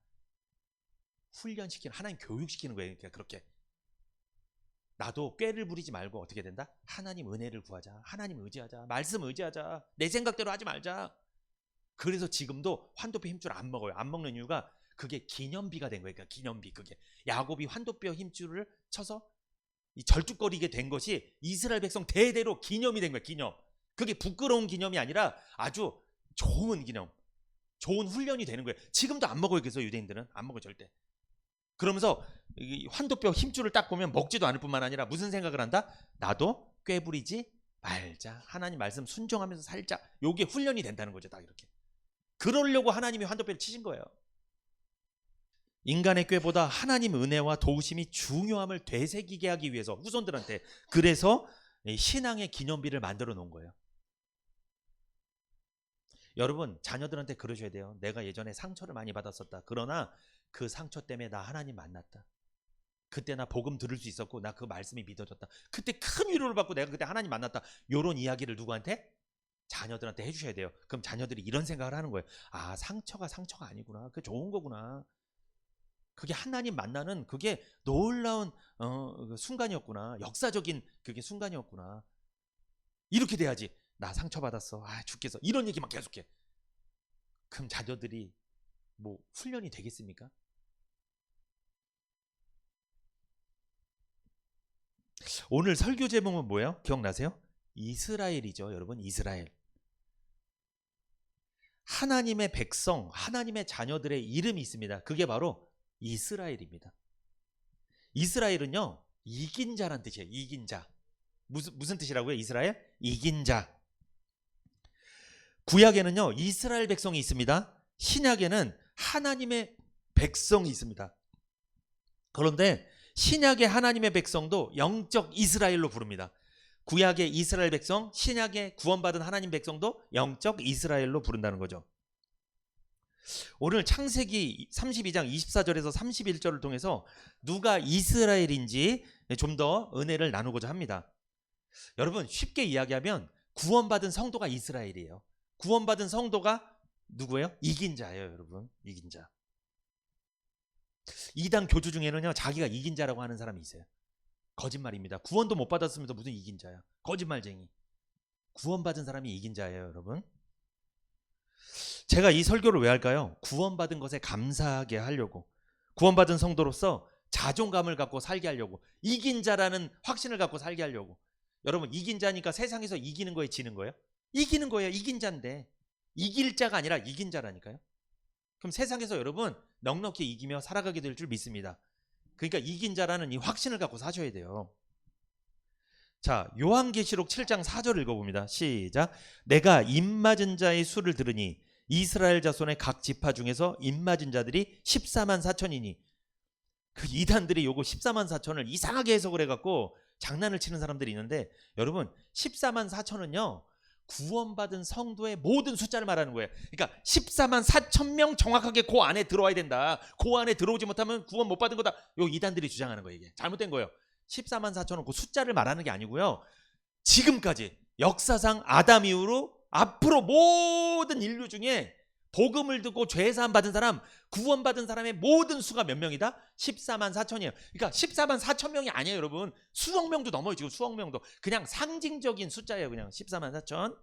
훈련시키는, 하나님 교육시키는 거예요. 그러니까 그렇게. 나도 꾀를 부리지 말고 어떻게 된다? 하나님 은혜를 구하자. 하나님 의지하자. 말씀 의지하자. 내 생각대로 하지 말자. 그래서 지금도 환도뼈 힘줄을 안 먹어요. 안 먹는 이유가 그게 기념비가 된 거예요. 그러니까 기념비. 그게 야곱이 환도뼈 힘줄을 쳐서 이 절뚝거리게 된 것이 이스라엘 백성 대대로 기념이 된 거예요. 기념. 그게 부끄러운 기념이 아니라 아주 좋은 기념, 좋은 훈련이 되는 거예요. 지금도 안 먹어요. 그래서 유대인들은 안 먹어요, 절대. 그러면서 이 환도뼈 힘줄을 딱 보면 먹지도 않을 뿐만 아니라 무슨 생각을 한다? 나도 꾀부리지 말자. 하나님 말씀 순종하면서 살자. 요게 훈련이 된다는 거죠. 딱 이렇게. 그러려고 하나님이 환도뼈를 치신 거예요. 인간의 꾀보다 하나님 은혜와 도우심이 중요함을 되새기게 하기 위해서 후손들한테. 그래서 신앙의 기념비를 만들어 놓은 거예요. 여러분 자녀들한테 그러셔야 돼요. 내가 예전에 상처를 많이 받았었다. 그러나 그 상처 때문에 나 하나님 만났다. 그때 나 복음 들을 수 있었고 나 그 말씀이 믿어졌다. 그때 큰 위로를 받고 내가 그때 하나님 만났다. 요런 이야기를 누구한테? 자녀들한테 해주셔야 돼요. 그럼 자녀들이 이런 생각을 하는 거예요. 아, 상처가 아니구나. 그게 좋은 거구나. 그게 하나님 만나는 그게 놀라운 순간이었구나. 역사적인 그게 순간이었구나. 이렇게 돼야지. 나 상처받았어. 아, 죽겠어. 이런 얘기만 계속해. 그럼 자녀들이 뭐 훈련이 되겠습니까? 오늘 설교 제목은 뭐예요? 기억나세요? 이스라엘이죠. 여러분, 이스라엘. 하나님의 백성, 하나님의 자녀들의 이름이 있습니다. 그게 바로 이스라엘입니다. 이스라엘은요, 이긴 자란 뜻이에요. 이긴 자. 무슨 뜻이라고요? 이스라엘? 이긴 자. 구약에는요, 이스라엘 백성이 있습니다. 신약에는 하나님의 백성이 있습니다. 그런데 신약의 하나님의 백성도 영적 이스라엘로 부릅니다. 구약의 이스라엘 백성, 신약의 구원받은 하나님 백성도 영적 이스라엘로 부른다는 거죠. 오늘 창세기 32장 24절에서 31절을 통해서 누가 이스라엘인지 좀 더 은혜를 나누고자 합니다. 여러분 쉽게 이야기하면 구원받은 성도가 이스라엘이에요. 구원받은 성도가 누구예요? 이긴 자예요. 여러분, 이긴 자. 이단 교주 중에는요, 자기가 이긴 자라고 하는 사람이 있어요. 거짓말입니다. 구원도 못 받았으면서 무슨 이긴 자야. 거짓말쟁이. 구원받은 사람이 이긴 자예요. 여러분, 제가 이 설교를 왜 할까요? 구원받은 것에 감사하게 하려고, 구원받은 성도로서 자존감을 갖고 살게 하려고, 이긴 자라는 확신을 갖고 살게 하려고. 여러분, 이긴 자니까 세상에서 이기는 거에 지는 거예요? 이기는 거예요. 이긴 자인데 이길 자가 아니라 이긴 자라니까요. 그럼 세상에서 여러분 넉넉히 이기며 살아가게 될 줄 믿습니다. 그러니까 이긴 자라는 이 확신을 갖고 사셔야 돼요. 자, 요한계시록 7장 4절 읽어봅니다. 시작. 내가 입맞은 자의 수를 들으니 이스라엘 자손의 각 지파 중에서 입맞은 자들이 14만 4천이니. 그 이단들이 요거 14만 4천을 이상하게 해석을 해갖고 장난을 치는 사람들이 있는데, 여러분 14만 4천은요 구원받은 성도의 모든 숫자를 말하는 거예요. 그러니까 14만 4천 명 정확하게 그 안에 들어와야 된다. 그 안에 들어오지 못하면 구원 못 받은 거다. 요 이단들이 주장하는 거예요. 이게 잘못된 거예요. 14만 4천은 그 숫자를 말하는 게 아니고요, 지금까지 역사상 아담 이후로 앞으로 모든 인류 중에 복음을 듣고 죄사함 받은 사람, 구원받은 사람의 모든 수가 몇 명이다? 14만 4천이에요. 그러니까 14만 4천 명이 아니에요. 여러분, 수억 명도 넘어요. 지금 수억 명도. 그냥 상징적인 숫자예요. 그냥 14만 4천.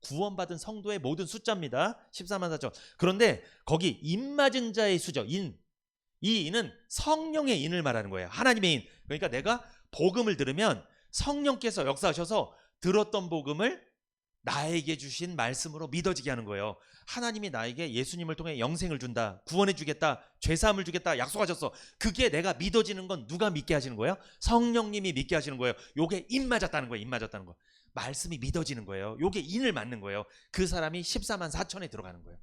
구원받은 성도의 모든 숫자입니다. 14만 4천. 그런데 거기 입맞은 자의 수죠. 인. 이 인은 성령의 인을 말하는 거예요. 하나님의 인. 그러니까 내가 복음을 들으면 성령께서 역사하셔서 들었던 복음을 나에게 주신 말씀으로 믿어지게 하는 거예요. 하나님이 나에게 예수님을 통해 영생을 준다, 구원해 주겠다, 죄사함을 주겠다 약속하셨어. 그게 내가 믿어지는 건 누가 믿게 하시는 거예요? 성령님이 믿게 하시는 거예요. 요게 인 맞았다는 거예요. 인 맞았다는 거. 말씀이 믿어지는 거예요. 요게 인을 맞는 거예요. 그 사람이 14만 4천에 들어가는 거예요.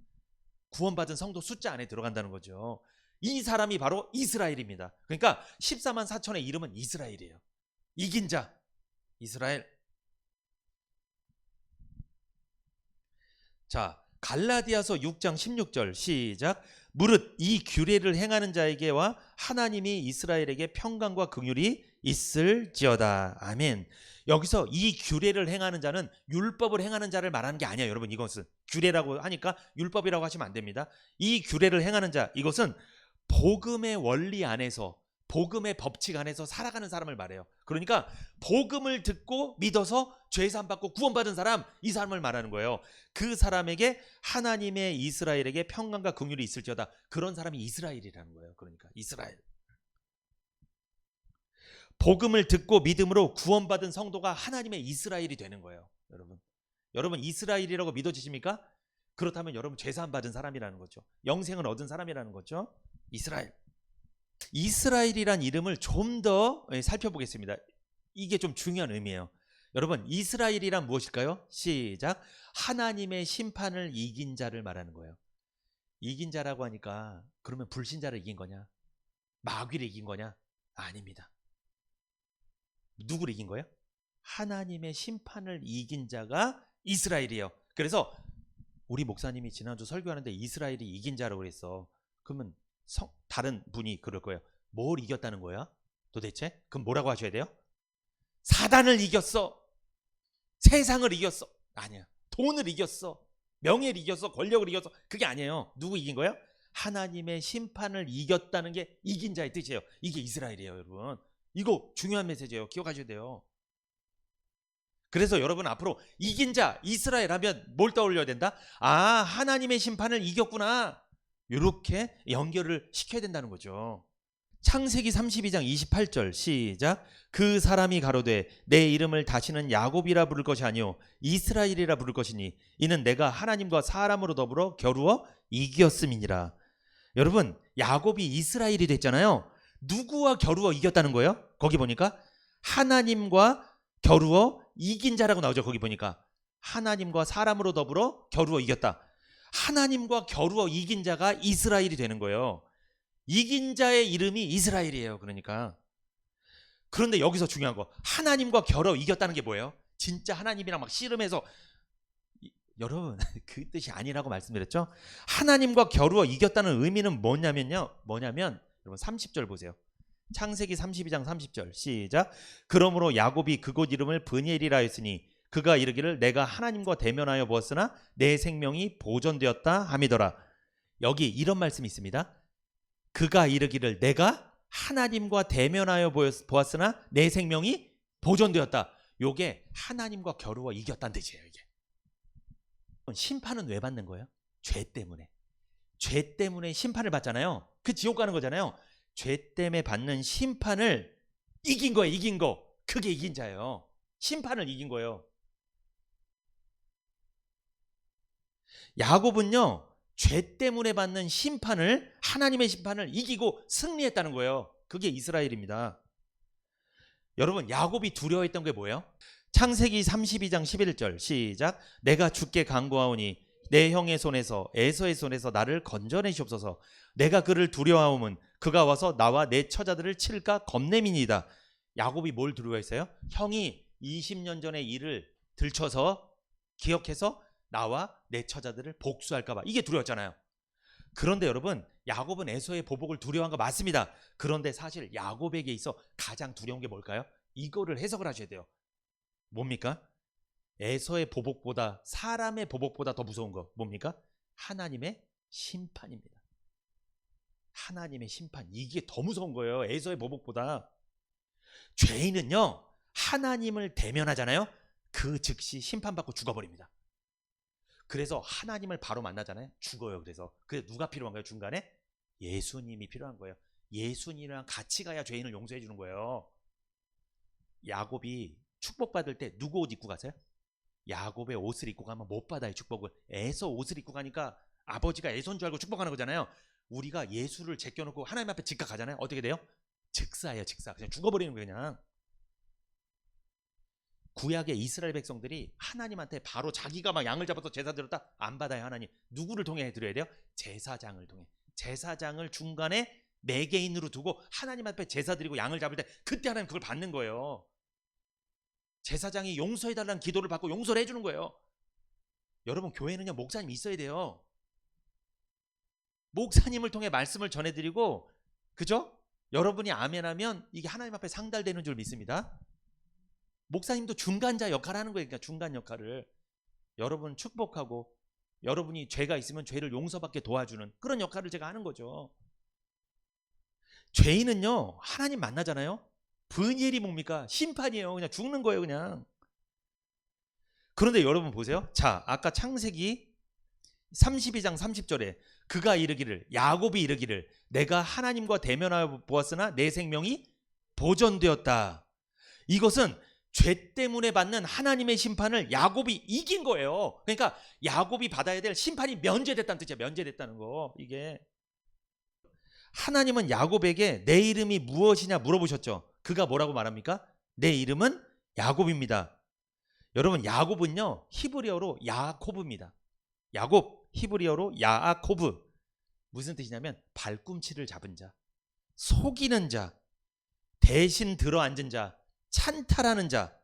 구원받은 성도 숫자 안에 들어간다는 거죠. 이 사람이 바로 이스라엘입니다. 그러니까 14만 4천의 이름은 이스라엘이에요. 이긴 자, 이스라엘. 자, 갈라디아서 6장 16절 시작. 무릇 이 규례를 행하는 자에게와 하나님이 이스라엘에게 평강과 긍휼이 있을지어다. 아멘. 여기서 이 규례를 행하는 자는 율법을 행하는 자를 말하는 게 아니에요. 여러분, 이것은 규례라고 하니까 율법이라고 하시면 안 됩니다. 이 규례를 행하는 자, 이것은 복음의 원리 안에서, 복음의 법칙 안에서 살아가는 사람을 말해요. 그러니까 복음을 듣고 믿어서 죄사함 받고 구원받은 사람, 이 사람을 말하는 거예요. 그 사람에게 하나님의 이스라엘에게 평강과 긍휼이 있을지어다. 그런 사람이 이스라엘이라는 거예요. 그러니까 이스라엘. 복음을 듣고 믿음으로 구원받은 성도가 하나님의 이스라엘이 되는 거예요. 여러분 이스라엘이라고 믿어지십니까? 그렇다면 여러분 죄사함 받은 사람이라는 거죠. 영생을 얻은 사람이라는 거죠. 이스라엘. 이스라엘이란 이름을 좀 더 살펴보겠습니다. 이게 좀 중요한 의미예요. 여러분, 이스라엘이란 무엇일까요? 시작. 하나님의 심판을 이긴 자를 말하는 거예요. 이긴 자라고 하니까 그러면 불신자를 이긴 거냐? 마귀를 이긴 거냐? 아닙니다. 누구를 이긴 거예요? 하나님의 심판을 이긴 자가 이스라엘이에요. 그래서 우리 목사님이 지난주 설교하는데 이스라엘이 이긴 자라고 그랬어. 그러면 다른 분이 그럴 거예요. 뭘 이겼다는 거야? 도대체? 그럼 뭐라고 하셔야 돼요? 사단을 이겼어. 세상을 이겼어. 아니야. 돈을 이겼어. 명예를 이겼어. 권력을 이겼어. 그게 아니에요. 누구 이긴 거예요? 하나님의 심판을 이겼다는 게 이긴 자의 뜻이에요. 이게 이스라엘이에요, 여러분. 이거 중요한 메시지예요. 기억하셔야 돼요. 그래서 여러분 앞으로 이긴 자 이스라엘 하면 뭘 떠올려야 된다? 아, 하나님의 심판을 이겼구나. 이렇게 연결을 시켜야 된다는 거죠. 창세기 32장 28절 시작. 그 사람이 가로되 내 이름을 다시는 야곱이라 부를 것이 아니요 이스라엘이라 부를 것이니 이는 내가 하나님과 사람으로 더불어 겨루어 이겼음이니라. 여러분, 야곱이 이스라엘이 됐잖아요. 누구와 겨루어 이겼다는 거예요? 거기 보니까 하나님과 겨루어 이긴 자라고 나오죠. 거기 보니까 하나님과 사람으로 더불어 겨루어 이겼다. 하나님과 겨루어 이긴 자가 이스라엘이 되는 거예요. 이긴 자의 이름이 이스라엘이에요. 그러니까. 그런데 여기서 중요한 거, 하나님과 겨루어 이겼다는 게 뭐예요? 진짜 하나님이랑 막 씨름해서, 여러분 그 뜻이 아니라고 말씀드렸죠. 하나님과 겨루어 이겼다는 의미는 뭐냐면 여러분 30절 보세요. 창세기 32장 30절 시작. 그러므로 야곱이 그곳 이름을 브니엘이라 했으니 그가 이르기를 내가 하나님과 대면하여 보았으나 내 생명이 보존되었다 함이더라. 여기 이런 말씀이 있습니다. 그가 이르기를 내가 하나님과 대면하여 보았으나 내 생명이 보존되었다. 요게 하나님과 겨루어 이겼다는 뜻이에요. 이게 심판은 왜 받는 거예요? 죄 때문에. 죄 때문에 심판을 받잖아요. 그 지옥 가는 거잖아요. 죄 때문에 받는 심판을 이긴 거예요. 이긴 거. 그게 이긴 자예요. 심판을 이긴 거예요. 야곱은요, 죄 때문에 받는 심판을, 하나님의 심판을 이기고 승리했다는 거예요. 그게 이스라엘입니다. 여러분, 야곱이 두려워했던 게 뭐예요? 창세기 32장 11절 시작. 내가 주께 간구하오니 내 형의 손에서 에서의 손에서 나를 건져내시옵소서. 내가 그를 두려워하오면 그가 와서 나와 내 처자들을 칠까 겁냄이니이다. 야곱이 뭘 두려워했어요? 형이 20년 전의 일을 들춰서 기억해서 나와 내 처자들을 복수할까 봐. 이게 두려웠잖아요. 그런데 여러분, 야곱은 에서의 보복을 두려워한 거 맞습니다. 그런데 사실 야곱에게 있어 가장 두려운 게 뭘까요? 이거를 해석을 하셔야 돼요. 뭡니까? 에서의 보복보다, 사람의 보복보다 더 무서운 거 뭡니까? 하나님의 심판입니다. 하나님의 심판, 이게 더 무서운 거예요. 에서의 보복보다. 죄인은요, 하나님을 대면하잖아요. 그 즉시 심판받고 죽어버립니다. 그래서 하나님을 바로 만나잖아요. 죽어요. 그래서 누가 필요한가요? 중간에 예수님이 필요한 거예요. 예수님이랑 같이 가야 죄인을 용서해 주는 거예요. 야곱이 축복받을 때 누구 옷 입고 가세요? 야곱의 옷을 입고 가면 못 받아요. 축복을. 에서 옷을 입고 가니까 아버지가 에서인 줄 알고 축복하는 거잖아요. 우리가 예수를 제껴놓고 하나님 앞에 즉각 가잖아요. 어떻게 돼요? 즉사예요. 즉사. 그냥 죽어버리는 거예요. 그냥. 구약의 이스라엘 백성들이 하나님한테 바로 자기가 막 양을 잡아서 제사 드렸다 안 받아요. 하나님. 누구를 통해 드려야 돼요? 제사장을 통해. 제사장을 중간에 매개인으로 두고 하나님 앞에 제사 드리고 양을 잡을 때 그때 하나님 그걸 받는 거예요. 제사장이 용서해달라는 기도를 받고 용서를 해주는 거예요. 여러분, 교회는요, 목사님이 있어야 돼요. 목사님을 통해 말씀을 전해드리고, 그죠? 여러분이 아멘하면 이게 하나님 앞에 상달되는 줄 믿습니다. 목사님도 중간자 역할을 하는 거예요. 그러니까 중간 역할을. 여러분 축복하고 여러분이 죄가 있으면 죄를 용서받게 도와주는 그런 역할을 제가 하는 거죠. 죄인은요, 하나님 만나잖아요. 브니엘이 뭡니까? 심판이에요. 그냥 죽는 거예요. 그냥. 그런데 여러분 보세요. 자, 아까 창세기 32장 30절에 그가 이르기를, 야곱이 이르기를 내가 하나님과 대면하여 보았으나 내 생명이 보존되었다. 이것은 죄 때문에 받는 하나님의 심판을 야곱이 이긴 거예요. 그러니까 야곱이 받아야 될 심판이 면제됐다는 뜻이야. 면제됐다는 거. 이게 하나님은 야곱에게 내 이름이 무엇이냐 물어보셨죠. 그가 뭐라고 말합니까? 내 이름은 야곱입니다. 여러분 야곱은요 히브리어로 야코브입니다. 야곱 히브리어로 야코브. 무슨 뜻이냐면 발꿈치를 잡은 자, 속이는 자, 대신 들어앉은 자, 찬탈하는 자.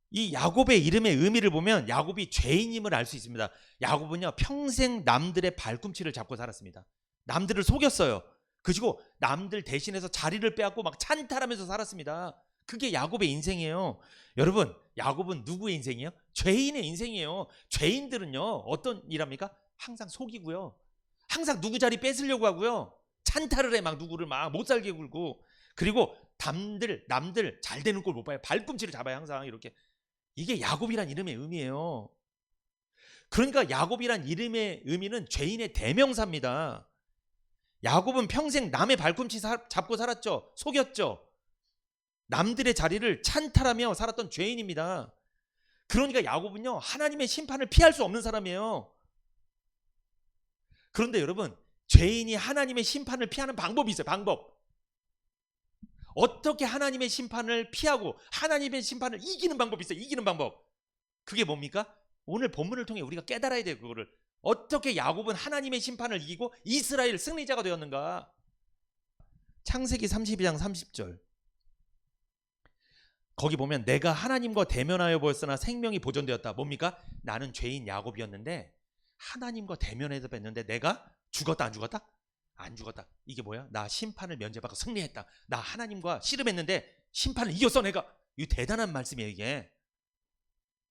이 야곱의 이름의 의미를 보면 야곱이 죄인임을 알 수 있습니다. 야곱은요 평생 남들의 발꿈치를 잡고 살았습니다. 남들을 속였어요. 그리고 남들 대신해서 자리를 빼앗고 막 찬탈하면서 살았습니다. 그게 야곱의 인생이에요. 여러분 야곱은 누구의 인생이에요? 죄인의 인생이에요. 죄인들은요 어떤 일합니까? 항상 속이고요, 항상 누구 자리 뺏으려고 하고요, 찬탈을 해, 막 누구를 막 못 살게 굴고, 그리고 남들 잘 되는 꼴 못 봐요. 발꿈치를 잡아요 항상 이렇게. 이게 야곱이란 이름의 의미예요. 그러니까 야곱이란 이름의 의미는 죄인의 대명사입니다. 야곱은 평생 남의 발꿈치 잡고 살았죠. 속였죠. 남들의 자리를 찬탈하며 살았던 죄인입니다. 그러니까 야곱은요 하나님의 심판을 피할 수 없는 사람이에요. 그런데 여러분 죄인이 하나님의 심판을 피하는 방법이 있어요. 방법. 어떻게 하나님의 심판을 피하고 하나님의 심판을 이기는 방법이 있어요. 이기는 방법. 그게 뭡니까? 오늘 본문을 통해 우리가 깨달아야 돼요. 그거를. 어떻게 야곱은 하나님의 심판을 이기고 이스라엘 승리자가 되었는가? 창세기 32장 30절. 거기 보면 내가 하나님과 대면하여 보였으나 생명이 보존되었다. 뭡니까? 나는 죄인 야곱이었는데 하나님과 대면해서 뵀는데 내가 죽었다 안 죽었다? 안 죽었다. 이게 뭐야? 나 심판을 면제받고 승리했다. 나 하나님과 씨름했는데 심판을 이겼어 내가. 이 대단한 말씀이에요 이게.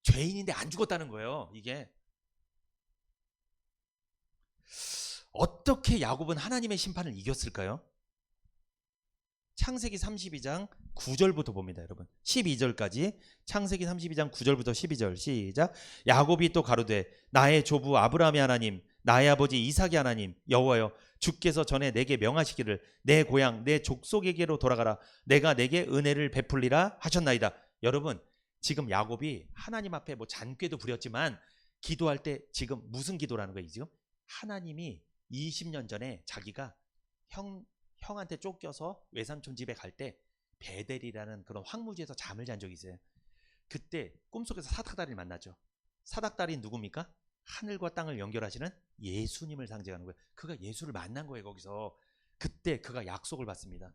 죄인인데 안 죽었다는 거예요 이게. 어떻게 야곱은 하나님의 심판을 이겼을까요? 창세기 32장 9절부터 봅니다 여러분. 12절까지 창세기 32장 9절부터 12절 시작. 야곱이 또 가로되 나의 조부 아브라함의 하나님 나의 아버지 이삭의 하나님 여호와여 주께서 전에 내게 명하시기를 내 고향 내 족속에게로 돌아가라 내가 내게 은혜를 베풀리라 하셨나이다. 여러분 지금 야곱이 하나님 앞에 뭐 잔꾀도 부렸지만 기도할 때 지금 무슨 기도라는 거예요 지금? 하나님이 20년 전에 자기가 형한테 쫓겨서 외삼촌 집에 갈 때 베델이라는 그런 황무지에서 잠을 잔 적이 있어요. 그때 꿈속에서 사닥다리를 만나죠. 사닥다리 누굽니까? 하늘과 땅을 연결하시는 예수님을 상징하는 거예요. 그가 예수를 만난 거예요 거기서. 그때 그가 약속을 받습니다.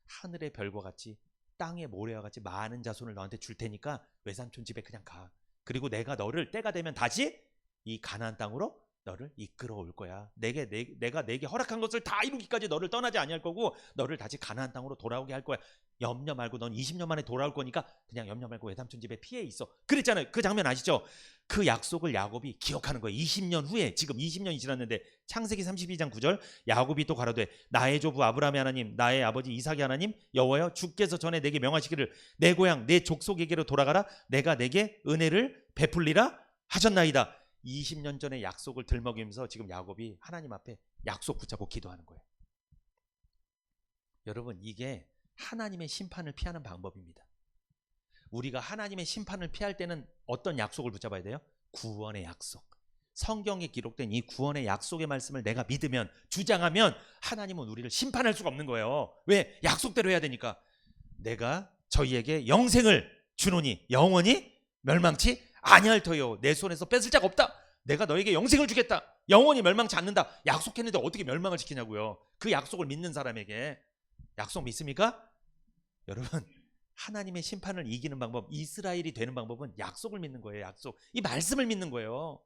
하늘의 별과 같이 땅의 모래와 같이 많은 자손을 너한테 줄 테니까 외삼촌 집에 그냥 가. 그리고 내가 너를 때가 되면 다시 이 가나안 땅으로 너를 이끌어 올 거야. 내가 내게 허락한 것을 다 이루기까지 너를 떠나지 아니할 거고 너를 다시 가나안 땅으로 돌아오게 할 거야. 염려 말고 넌 20년 만에 돌아올 거니까 그냥 염려 말고 외삼촌 집에 피해 있어. 그랬잖아요. 그 장면 아시죠? 그 약속을 야곱이 기억하는 거예요. 20년 후에 지금 20년이 지났는데 창세기 32장 9절 야곱이 또 가로되 나의 조부 아브라함의 하나님 나의 아버지 이삭의 하나님 여호와여 주께서 전에 내게 명하시기를 내 고향 내 족속에게로 돌아가라 내가 내게 은혜를 베풀리라 하셨나이다. 20년 전의 약속을 들먹이면서 지금 야곱이 하나님 앞에 약속 붙잡고 기도하는 거예요. 여러분 이게 하나님의 심판을 피하는 방법입니다. 우리가 하나님의 심판을 피할 때는 어떤 약속을 붙잡아야 돼요? 구원의 약속. 성경에 기록된 이 구원의 약속의 말씀을 내가 믿으면 주장하면 하나님은 우리를 심판할 수가 없는 거예요. 왜? 약속대로 해야 되니까. 내가 저희에게 영생을 주노니 영원히 멸망치 아니할 터요. 내 손에서 뺏을 자가 없다. 내가 너에게 영생을 주겠다. 영원히 멸망치 않는다. 약속했는데 어떻게 멸망을 시키냐고요. 그 약속을 믿는 사람에게. 약속 믿습니까? 여러분 하나님의 심판을 이기는 방법, 이스라엘이 되는 방법은 약속을 믿는 거예요. 약속. 이 말씀을 믿는 거예요.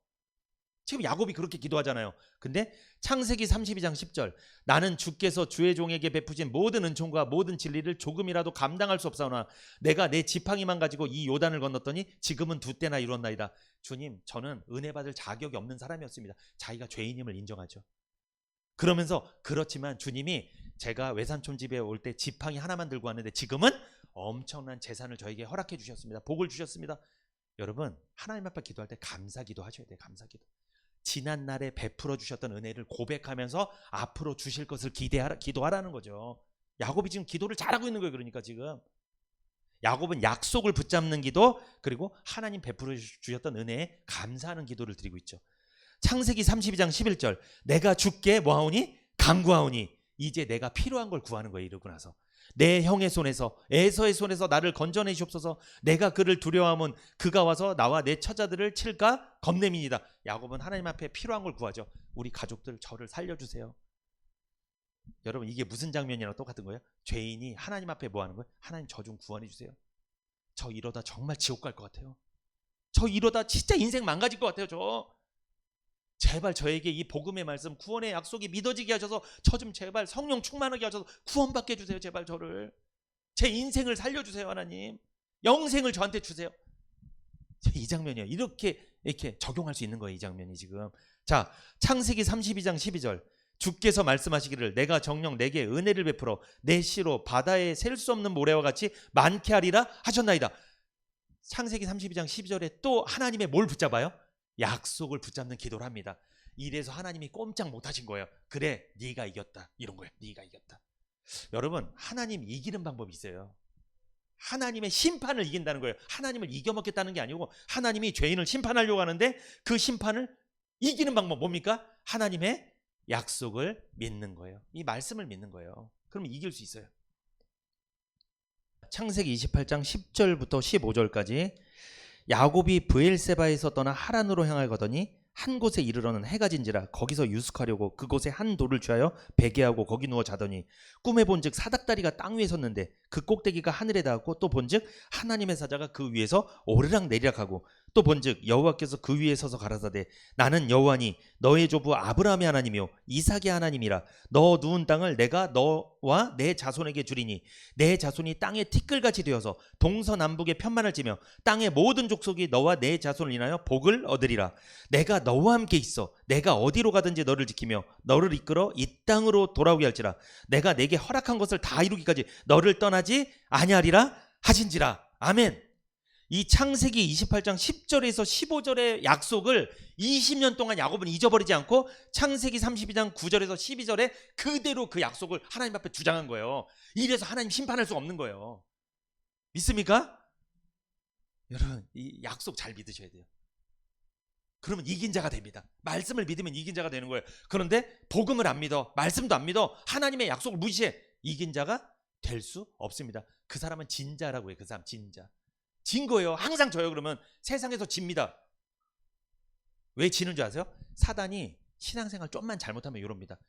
지금 야곱이 그렇게 기도하잖아요. 근데 창세기 32장 10절 나는 주께서 주의 종에게 베푸신 모든 은총과 모든 진리를 조금이라도 감당할 수 없사오나 내가 내 지팡이만 가지고 이 요단을 건넜더니 지금은 두 때나 이뤘나이다. 주님 저는 은혜 받을 자격이 없는 사람이었습니다. 자기가 죄인임을 인정하죠. 그러면서 그렇지만 주님이 제가 외삼촌 집에 올 때 지팡이 하나만 들고 왔는데 지금은 엄청난 재산을 저에게 허락해 주셨습니다. 복을 주셨습니다. 여러분 하나님 앞에 기도할 때 감사기도 하셔야 돼요. 감사기도. 지난 날에 베풀어 주셨던 은혜를 고백하면서 앞으로 주실 것을 기도하라는 거죠. 야곱이 지금 기도를 잘하고 있는 거예요. 그러니까 지금 야곱은 약속을 붙잡는 기도 그리고 하나님 베풀어 주셨던 은혜에 감사하는 기도를 드리고 있죠. 창세기 32장 11절 내가 주께 뭐하오니? 간구하오니. 이제 내가 필요한 걸 구하는 거예요. 이러고 나서 내 형의 손에서 에서의 손에서 나를 건져내시옵소서. 내가 그를 두려워하면 그가 와서 나와 내 처자들을 칠까 겁냄이니이다. 야곱은 하나님 앞에 필요한 걸 구하죠. 우리 가족들 저를 살려주세요. 여러분 이게 무슨 장면이랑 똑같은 거예요? 죄인이 하나님 앞에 뭐 하는 거예요? 하나님 저 좀 구원해 주세요. 저 이러다 정말 지옥 갈 것 같아요. 저 이러다 진짜 인생 망가질 것 같아요. 저 제발 저에게 이 복음의 말씀 구원의 약속이 믿어지게 하셔서 저 좀 제발 성령 충만하게 하셔서 구원받게 해주세요. 제발 저를 제 인생을 살려주세요. 하나님 영생을 저한테 주세요. 이 장면이에요. 이렇게 적용할 수 있는 거예요. 이 장면이 지금. 자, 창세기 32장 12절 주께서 말씀하시기를 내가 정녕 내게 은혜를 베풀어 내 씨로 바다에 셀 수 없는 모래와 같이 많게 하리라 하셨나이다. 창세기 32장 12절에 또 하나님의 뭘 붙잡아요? 약속을 붙잡는 기도를 합니다. 이래서 하나님이 꼼짝 못하신 거예요. 그래 네가 이겼다 이런 거예요. 네가 이겼다. 여러분 하나님 이기는 방법이 있어요. 하나님의 심판을 이긴다는 거예요. 하나님을 이겨먹겠다는 게 아니고 하나님이 죄인을 심판하려고 하는데 그 심판을 이기는 방법 뭡니까? 하나님의 약속을 믿는 거예요. 이 말씀을 믿는 거예요. 그러면 이길 수 있어요. 창세기 28장 10절부터 15절까지 야곱이 브엘세바에서 떠나 하란으로 향하여 가더니 한 곳에 이르러는 해가 진지라 거기서 유숙하려고 그곳에 한 돌을 취하여 베개하고 거기 누워 자더니 꿈에 본즉 사닥다리가 땅 위에 섰는데 그 꼭대기가 하늘에 닿았고 또 본즉 하나님의 사자가 그 위에서 오르락 내리락 하고 또 본즉 여호와께서 그 위에 서서 가라사대 나는 여호와니 너의 조부 아브라함의 하나님이요 이삭의 하나님이라 너 누운 땅을 내가 너와 내 자손에게 주리니 내 자손이 땅의 티끌같이 되어서 동서남북에 편만을 찌며 땅의 모든 족속이 너와 내 자손을 인하여 복을 얻으리라. 내가 너와 함께 있어 내가 어디로 가든지 너를 지키며 너를 이끌어 이 땅으로 돌아오게 할지라. 내가 내게 허락한 것을 다 이루기까지 너를 떠나지 아니하리라 하신지라. 아멘. 이 창세기 28장 10절에서 15절의 약속을 20년 동안 야곱은 잊어버리지 않고 창세기 32장 9절에서 12절에 그대로 그 약속을 하나님 앞에 주장한 거예요. 이래서 하나님 심판할 수 없는 거예요. 믿습니까? 여러분 이 약속 잘 믿으셔야 돼요. 그러면 이긴 자가 됩니다. 말씀을 믿으면 이긴 자가 되는 거예요. 그런데 복음을 안 믿어, 말씀도 안 믿어, 하나님의 약속을 무시해, 이긴 자가 될 수 없습니다. 그 사람은 진자라고 해요. 그 사람 진자. 진 거예요. 항상 져요. 그러면 세상에서 집니다. 왜 지는 줄 아세요? 사단이 신앙생활 좀만 잘못하면 이럽니다.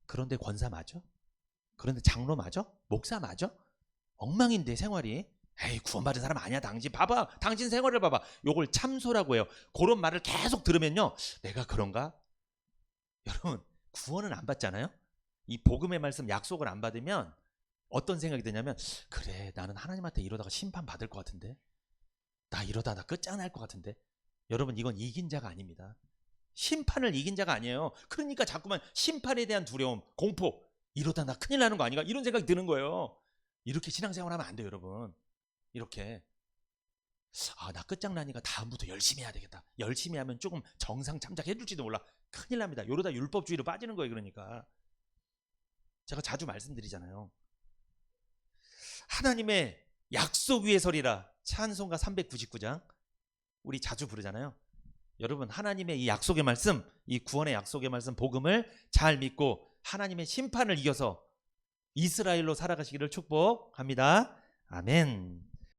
그런데 권사 맞아? 그런데 장로 맞아? 목사 맞아? 엉망인데 생활이. 에이 구원받은 사람 아니야 당신. 봐봐 당신 생활을 봐봐. 요걸 참소라고 해요. 그런 말을 계속 들으면요 내가 그런가? 여러분 구원은 안 받잖아요. 이 복음의 말씀 약속을 안 받으면 어떤 생각이 드냐면 그래 나는 하나님한테 이러다가 심판 받을 것 같은데 나 이러다 나 끝장날 것 같은데. 여러분 이건 이긴 자가 아닙니다. 심판을 이긴 자가 아니에요. 그러니까 자꾸만 심판에 대한 두려움, 공포, 이러다 나 큰일 나는 거 아닌가 이런 생각이 드는 거예요. 이렇게 신앙생활하면 안 돼요. 여러분 이렇게 나 끝장나니까 다음부터 열심히 해야 되겠다. 열심히 하면 조금 정상 참작해 줄지도 몰라. 큰일 납니다. 이러다 율법주의로 빠지는 거예요. 그러니까 제가 자주 말씀드리잖아요. 하나님의 약속 위에 서리라. 찬송가 399장 우리 자주 부르잖아요. 여러분 하나님의 이 약속의 말씀, 이 구원의 약속의 말씀 복음을 잘 믿고 하나님의 심판을 이겨서 이스라엘로 살아가시기를 축복합니다. 아멘.